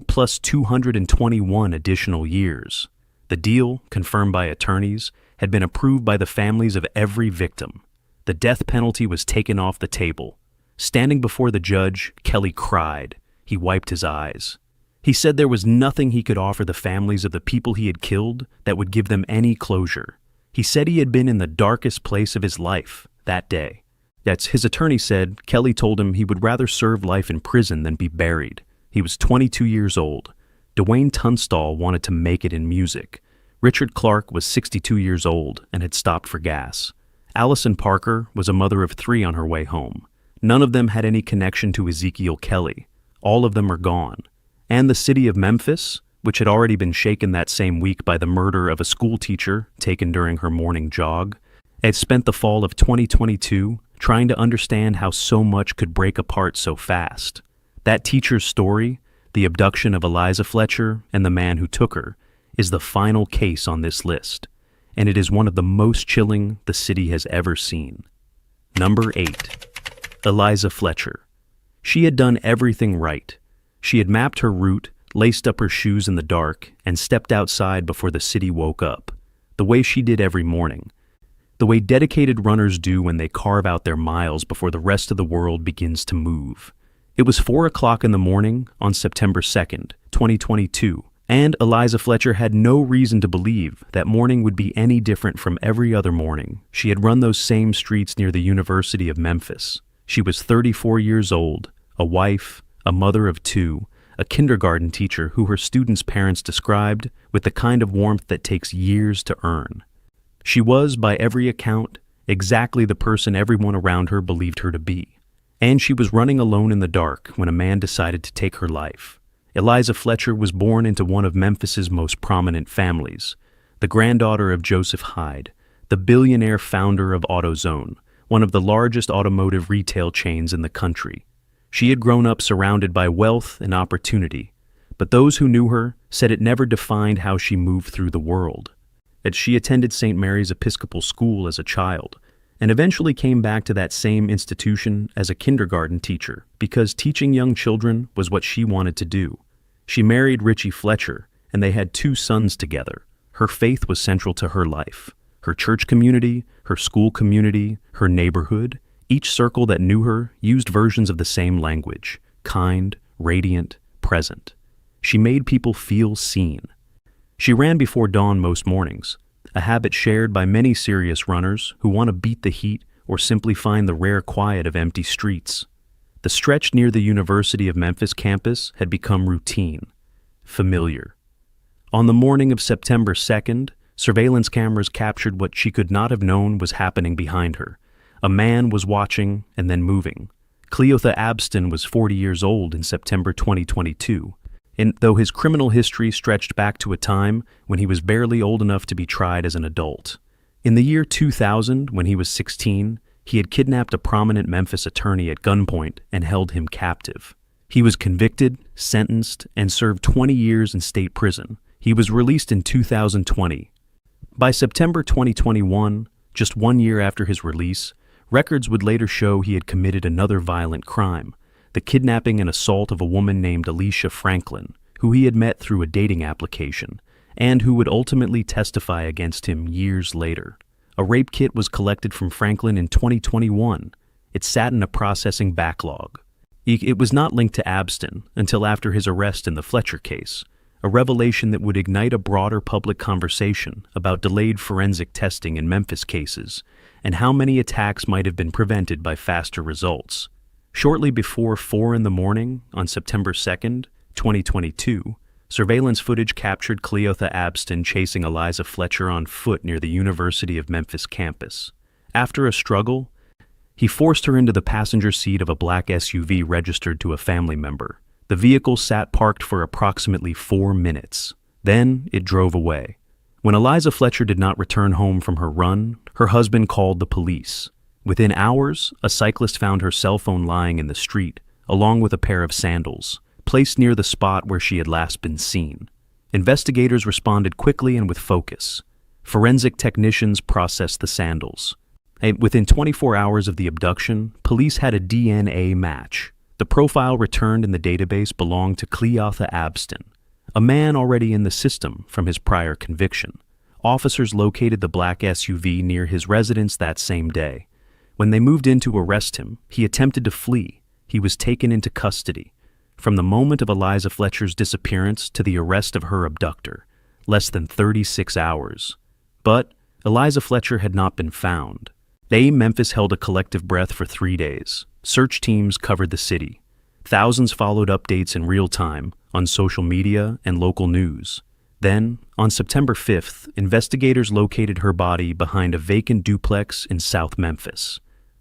plus 221 additional years. The deal, confirmed by attorneys, had been approved by the families of every victim. The death penalty was taken off the table. Standing before the judge, Kelly cried. He wiped his eyes. He said there was nothing he could offer the families of the people he had killed that would give them any closure. He said he had been in the darkest place of his life that day. His attorney said Kelly told him he would rather serve life in prison than be buried. He was 22 years old. Dwayne Tunstall wanted to make it in music. Richard Clark was 62 years old and had stopped for gas. Allison Parker was a mother of 3 on her way home. None of them had any connection to Ezekiel Kelly. All of them are gone. And the city of Memphis, which had already been shaken that same week by the murder of a school teacher taken during her morning jog, had spent the fall of 2022 trying to understand how so much could break apart so fast. That teacher's story, the abduction of Eliza Fletcher and the man who took her, is the final case on this list, and it is one of the most chilling the city has ever seen. Number 8. Eliza Fletcher. She had done everything right. She had mapped her route, laced up her shoes in the dark, and stepped outside before the city woke up, the way she did every morning, the way dedicated runners do when they carve out their miles before the rest of the world begins to move. It was 4 o'clock in the morning on September 2nd, 2022, and Eliza Fletcher had no reason to believe that morning would be any different from every other morning. She had run those same streets near the University of Memphis. She was 34 years old, a wife, a mother of 2, a kindergarten teacher who her students' parents described with the kind of warmth that takes years to earn. She was, by every account, exactly the person everyone around her believed her to be. And she was running alone in the dark when a man decided to take her life. Eliza Fletcher was born into one of Memphis's most prominent families, the granddaughter of Joseph Hyde, the billionaire founder of AutoZone, one of the largest automotive retail chains in the country. She had grown up surrounded by wealth and opportunity, but those who knew her said it never defined how she moved through the world. That she attended St. Mary's Episcopal School as a child, and eventually came back to that same institution as a kindergarten teacher because teaching young children was what she wanted to do. She married Richie Fletcher, and they had 2 sons together. Her faith was central to her life. Her church community, her school community, her neighborhood, each circle that knew her used versions of the same language: kind, radiant, present. She made people feel seen. She ran before dawn most mornings, a habit shared by many serious runners who want to beat the heat or simply find the rare quiet of empty streets. The stretch near the University of Memphis campus had become routine, familiar. On the morning of September 2nd, surveillance cameras captured what she could not have known was happening behind her. A man was watching and then moving. Cleotha Abston was 40 years old in September 2022. And though his criminal history stretched back to a time when he was barely old enough to be tried as an adult. In the year 2000, when he was 16, he had kidnapped a prominent Memphis attorney at gunpoint and held him captive. He was convicted, sentenced, and served 20 years in state prison. He was released in 2020. By September 2021, just 1 year after his release, records would later show he had committed another violent crime: the kidnapping and assault of a woman named Alicia Franklin, who he had met through a dating application, and who would ultimately testify against him years later. A rape kit was collected from Franklin in 2021. It sat in a processing backlog. It was not linked to Abston until after his arrest in the Fletcher case, a revelation that would ignite a broader public conversation about delayed forensic testing in Memphis cases and how many attacks might have been prevented by faster results. Shortly before 4 a.m. on September 2nd, 2022, surveillance footage captured Cleotha Abston chasing Eliza Fletcher on foot near the University of Memphis campus. After a struggle, he forced her into the passenger seat of a black SUV registered to a family member. The vehicle sat parked for approximately 4 minutes. Then it drove away. When Eliza Fletcher did not return home from her run, her husband called the police. Within hours, a cyclist found her cell phone lying in the street, along with a pair of sandals, placed near the spot where she had last been seen. Investigators responded quickly and with focus. Forensic technicians processed the sandals. And within 24 hours of the abduction, police had a DNA match. The profile returned in the database belonged to Cleotha Abston, a man already in the system from his prior conviction. Officers located the black SUV near his residence that same day. When they moved in to arrest him, he attempted to flee. He was taken into custody. From the moment of Eliza Fletcher's disappearance to the arrest of her abductor, less than 36 hours. But Eliza Fletcher had not been found. Memphis held a collective breath for 3 days. Search teams covered the city. Thousands followed updates in real time on social media and local news. Then, on September 5th, investigators located her body behind a vacant duplex in South Memphis,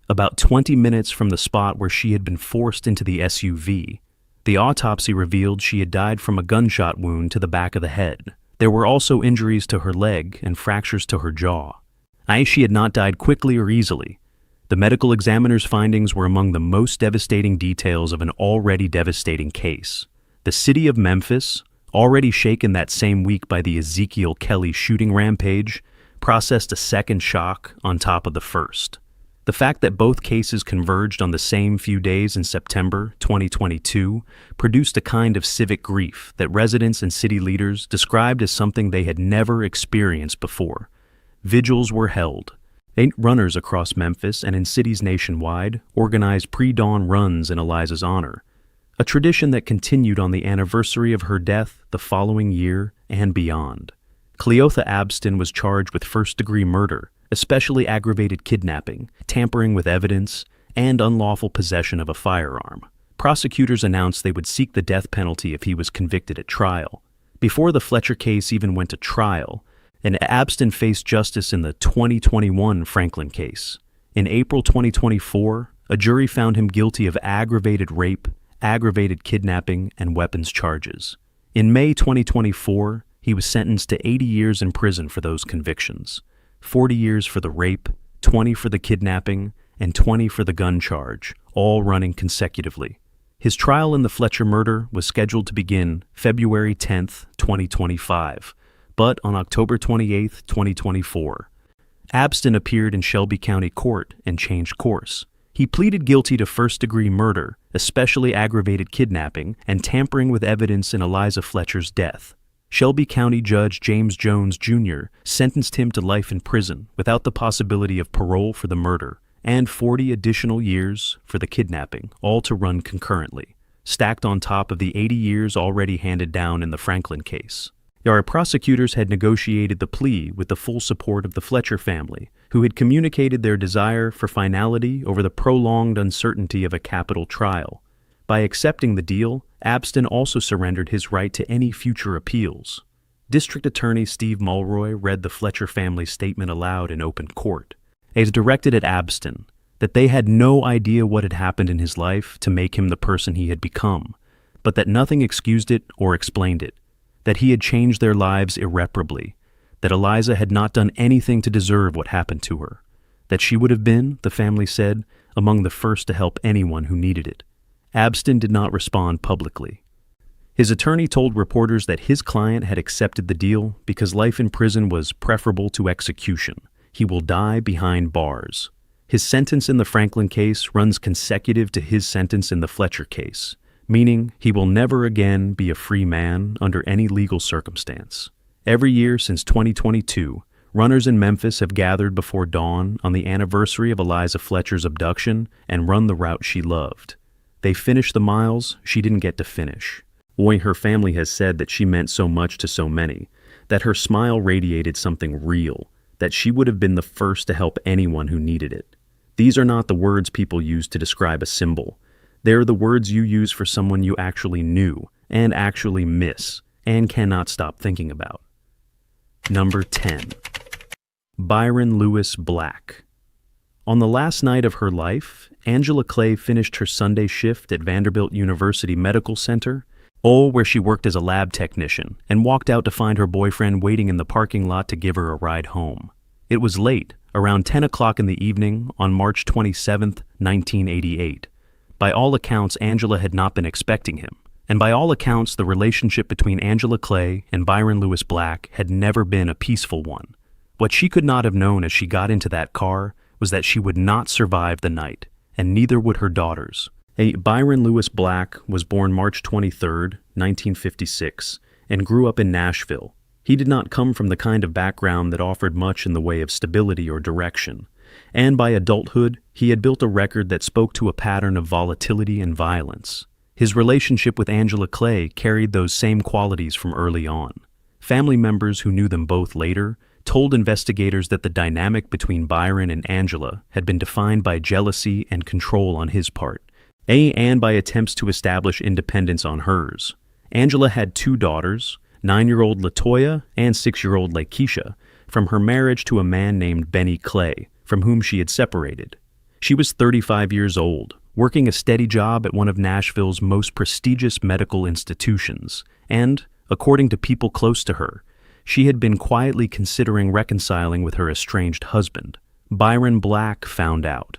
about 20 minutes from the spot where she had been forced into the SUV. The autopsy revealed she had died from a gunshot wound to the back of the head. There were also injuries to her leg and fractures to her jaw. She had not died quickly or easily. The medical examiner's findings were among the most devastating details of an already devastating case. The city of Memphis, already shaken that same week by the Ezekiel Kelly shooting rampage, processed a second shock on top of the first. The fact that both cases converged on the same few days in September 2022 produced a kind of civic grief that residents and city leaders described as something they had never experienced before. Vigils were held. 8 runners across Memphis and in cities nationwide organized pre-dawn runs in Eliza's honor, a tradition that continued on the anniversary of her death the following year and beyond. Cleotha Abston was charged with first-degree murder, especially aggravated kidnapping, tampering with evidence, and unlawful possession of a firearm. Prosecutors announced they would seek the death penalty if he was convicted at trial. Before the Fletcher case even went to trial, and Abston faced justice in the 2021 Franklin case. In April 2024, a jury found him guilty of aggravated rape, aggravated kidnapping, and weapons charges. In May 2024, he was sentenced to 80 years in prison for those convictions, 40 years for the rape, 20 for the kidnapping, and 20 for the gun charge, all running consecutively. His trial in the Fletcher murder was scheduled to begin February 10, 2025. But on October 28, 2024, Abston appeared in Shelby County Court and changed course. He pleaded guilty to first-degree murder, especially aggravated kidnapping, and tampering with evidence in Eliza Fletcher's death. Shelby County Judge James Jones, Jr. sentenced him to life in prison without the possibility of parole for the murder, and 40 additional years for the kidnapping, all to run concurrently, stacked on top of the 80 years already handed down in the Franklin case. Our prosecutors had negotiated the plea with the full support of the Fletcher family, who had communicated their desire for finality over the prolonged uncertainty of a capital trial. By accepting the deal, Abston also surrendered his right to any future appeals. District Attorney Steve Mulroy read the Fletcher family's statement aloud in open court. It was directed at Abston, that they had no idea what had happened in his life to make him the person he had become, but that nothing excused it or explained it. That he had changed their lives irreparably, that Eliza had not done anything to deserve what happened to her, that she would have been, the family said, among the first to help anyone who needed it. Abston did not respond publicly. His attorney told reporters that his client had accepted the deal because life in prison was preferable to execution. He will die behind bars. His sentence in the Franklin case runs consecutive to his sentence in the Fletcher case, meaning he will never again be a free man under any legal circumstance. Every year since 2022, runners in Memphis have gathered before dawn on the anniversary of Eliza Fletcher's abduction and run the route she loved. They finished the miles she didn't get to finish. Her family has said that she meant so much to so many, that her smile radiated something real, that she would have been the first to help anyone who needed it. These are not the words people use to describe a symbol. They're the words you use for someone you actually knew and actually miss and cannot stop thinking about. Number 10. Byron Lewis Black. On the last night of her life, Angela Clay finished her Sunday shift at Vanderbilt University Medical Center, where she worked as a lab technician, and walked out to find her boyfriend waiting in the parking lot to give her a ride home. It was late, around 10 o'clock in the evening on March 27, 1988. By all accounts, Angela had not been expecting him, And by all accounts, the relationship between Angela Clay and Byron Lewis Black had never been a peaceful one. What she could not have known as she got into that car was that she would not survive the night, and neither would her daughters. Byron Lewis Black was born March 23, 1956, and grew up in Nashville. He did not come from the kind of background that offered much in the way of stability or direction, and by adulthood, he had built a record that spoke to a pattern of volatility and violence. His relationship with Angela Clay carried those same qualities from early on. Family members who knew them both later told investigators that the dynamic between Byron and Angela had been defined by jealousy and control on his part, and by attempts to establish independence on hers. Angela had two daughters, 9-year-old LaToya and 6-year-old Lakeisha, from her marriage to a man named Benny Clay, from whom she had separated. She was 35 years old, working a steady job at one of Nashville's most prestigious medical institutions, and, according to people close to her, she had been quietly considering reconciling with her estranged husband. Byron Black found out,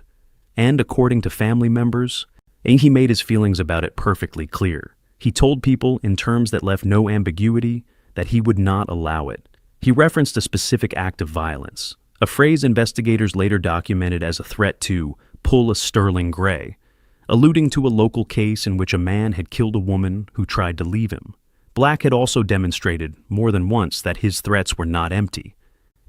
and according to family members, he made his feelings about it perfectly clear. He told people in terms that left no ambiguity that he would not allow it. He referenced a specific act of violence, a phrase investigators later documented as a threat to pull a Sterling Gray, alluding to a local case in which a man had killed a woman who tried to leave him. Black had also demonstrated more than once that his threats were not empty.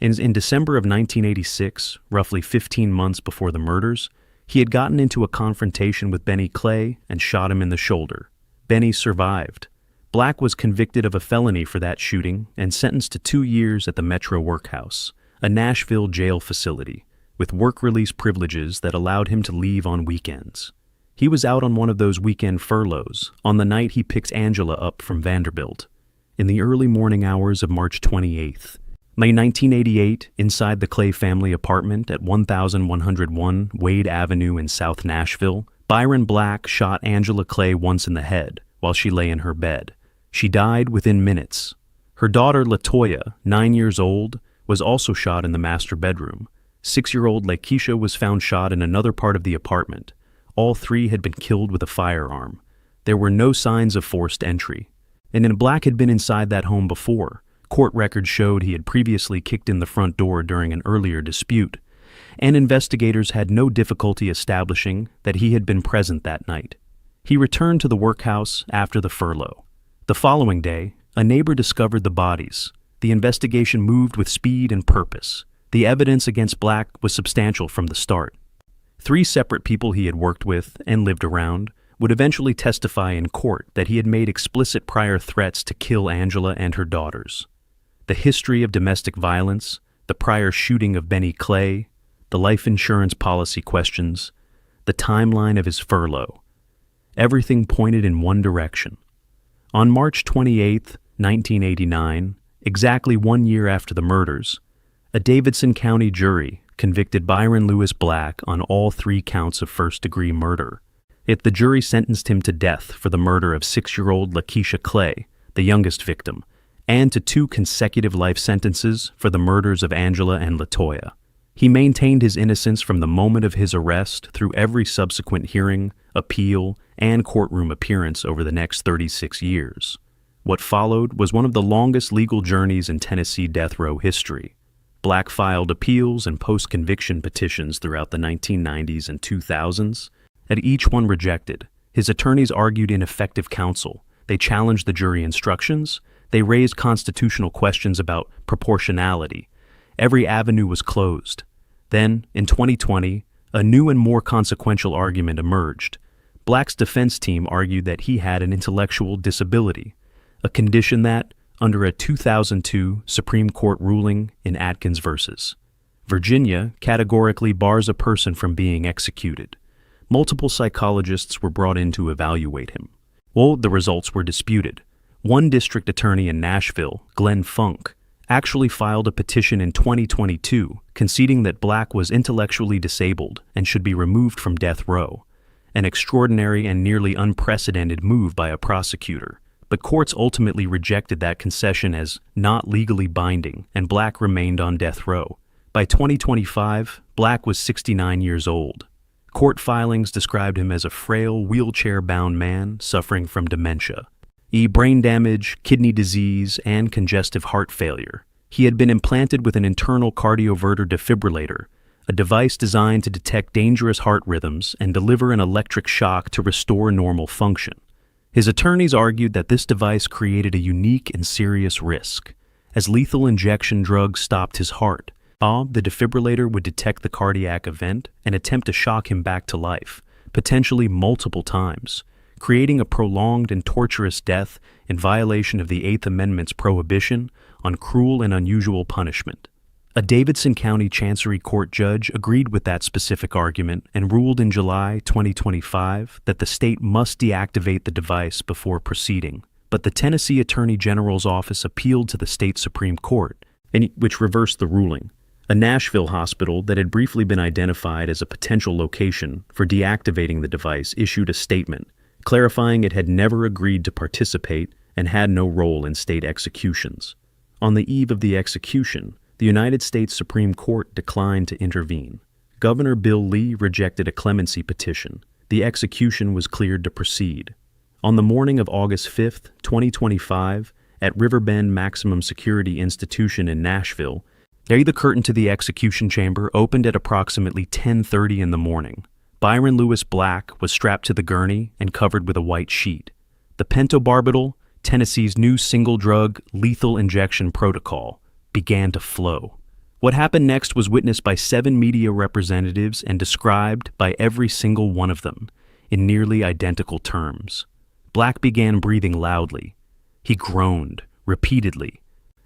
In December of 1986, roughly 15 months before the murders, he had gotten into a confrontation with Benny Clay and shot him in the shoulder. Benny survived. Black was convicted of a felony for that shooting and sentenced to 2 years at the Metro Workhouse, a Nashville jail facility, with work release privileges that allowed him to leave on weekends. He was out on one of those weekend furloughs on the night he picked Angela up from Vanderbilt. In the early morning hours of March 28th, May 1988, inside the Clay family apartment at 1101 Wade Avenue in South Nashville, Byron Black shot Angela Clay once in the head while she lay in her bed. She died within minutes. Her daughter LaToya, 9 years old, was also shot in the master bedroom. 6-year-old Lakeisha was found shot in another part of the apartment. All three had been killed with a firearm. There were no signs of forced entry. And Black had been inside that home before. Court records showed he had previously kicked in the front door during an earlier dispute, and investigators had no difficulty establishing that he had been present that night. He returned to the workhouse after the furlough. The following day, a neighbor discovered the bodies. The investigation moved with speed and purpose. The evidence against Black was substantial from the start. 3 separate people he had worked with and lived around would eventually testify in court that he had made explicit prior threats to kill Angela and her daughters. The history of domestic violence, the prior shooting of Benny Clay, the life insurance policy questions, the timeline of his furlough. Everything pointed in one direction. On March 28, 1989, exactly 1 year after the murders, a Davidson County jury convicted Byron Lewis Black on all 3 counts of first-degree murder. The jury sentenced him to death for the murder of 6-year-old Lakeisha Clay, the youngest victim, and to 2 consecutive life sentences for the murders of Angela and LaToya. He maintained his innocence from the moment of his arrest through every subsequent hearing, appeal, and courtroom appearance over the next 36 years. What followed was one of the longest legal journeys in Tennessee death row history. Black filed appeals and post-conviction petitions throughout the 1990s and 2000s. At each one rejected, his attorneys argued ineffective counsel. They challenged the jury instructions. They raised constitutional questions about proportionality. Every avenue was closed. Then, in 2020, a new and more consequential argument emerged. Black's defense team argued that he had an intellectual disability, a condition that, under a 2002 Supreme Court ruling in Atkins v. Virginia, categorically bars a person from being executed. Multiple psychologists were brought in to evaluate him. Well, the results were disputed. One district attorney in Nashville, Glenn Funk, actually filed a petition in 2022 conceding that Black was intellectually disabled and should be removed from death row, an extraordinary and nearly unprecedented move by a prosecutor. But courts ultimately rejected that concession as not legally binding, and Black remained on death row. By 2025, Black was 69 years old. Court filings described him as a frail, wheelchair-bound man suffering from dementia. brain damage, kidney disease, and congestive heart failure. He had been implanted with an internal cardioverter defibrillator, a device designed to detect dangerous heart rhythms and deliver an electric shock to restore normal function. His attorneys argued that this device created a unique and serious risk. As lethal injection drugs stopped his heart, the defibrillator would detect the cardiac event and attempt to shock him back to life, potentially multiple times, creating a prolonged and torturous death in violation of the Eighth Amendment's prohibition on cruel and unusual punishment. A Davidson County Chancery Court judge agreed with that specific argument and ruled in July 2025 that the state must deactivate the device before proceeding. But the Tennessee Attorney General's office appealed to the state Supreme Court, which reversed the ruling. A Nashville hospital that had briefly been identified as a potential location for deactivating the device issued a statement, clarifying it had never agreed to participate and had no role in state executions. On the eve of the execution, the United States Supreme Court declined to intervene. Governor Bill Lee rejected a clemency petition. The execution was cleared to proceed. On the morning of August 5, 2025, at Riverbend Maximum Security Institution in Nashville, the curtain to the execution chamber opened at approximately 10:30 in the morning. Byron Lewis Black was strapped to the gurney and covered with a white sheet. The pentobarbital, Tennessee's new single-drug lethal injection protocol, began to flow. What happened next was witnessed by 7 media representatives and described by every single one of them in nearly identical terms. Black began breathing loudly. He groaned repeatedly,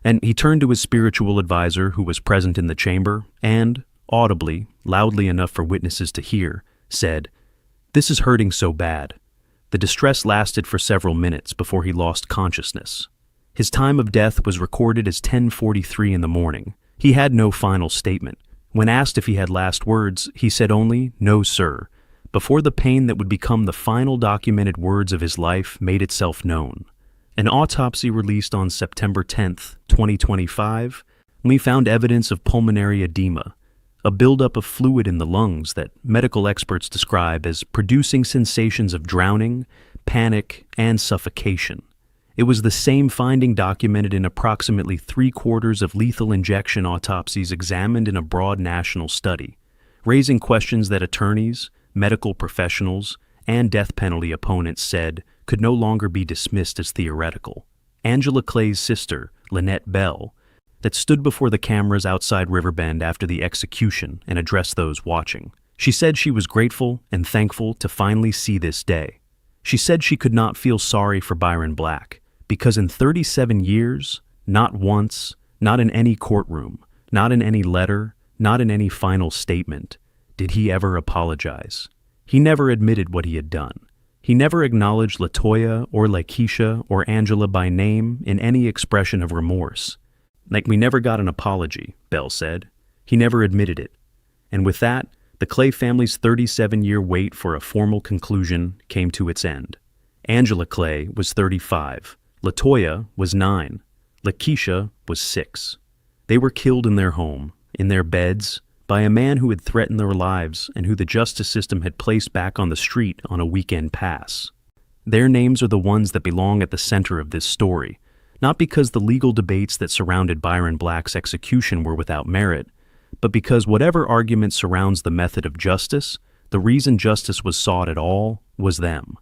and he turned to his spiritual advisor who was present in the chamber and, audibly, loudly enough for witnesses to hear, said, "This is hurting so bad." The distress lasted for several minutes before he lost consciousness. His time of death was recorded as 10:43 in the morning. He had no final statement. When asked if he had last words, he said only, "No, sir," before the pain that would become the final documented words of his life made itself known. An autopsy released on September 10, 2025, found evidence of pulmonary edema, a buildup of fluid in the lungs that medical experts describe as producing sensations of drowning, panic, and suffocation. It was the same finding documented in approximately 3/4 of lethal injection autopsies examined in a broad national study, raising questions that attorneys, medical professionals, and death penalty opponents said could no longer be dismissed as theoretical. Angela Clay's sister, Lynette Bell, that stood before the cameras outside Riverbend after the execution and addressed those watching. She said she was grateful and thankful to finally see this day. She said she could not feel sorry for Byron Black, because in 37 years, not once, not in any courtroom, not in any letter, not in any final statement, did he ever apologize. He never admitted what he had done. He never acknowledged LaToya or Lakeisha or Angela by name in any expression of remorse. "Like we never got an apology," Bell said. He never admitted it. And with that, the Clay family's 37-year wait for a formal conclusion came to its end. Angela Clay was 35. LaToya was 9. Lakeisha was 6. They were killed in their home, in their beds, by a man who had threatened their lives and who the justice system had placed back on the street on a weekend pass. Their names are the ones that belong at the center of this story, not because the legal debates that surrounded Byron Black's execution were without merit, but because whatever argument surrounds the method of justice, the reason justice was sought at all was them.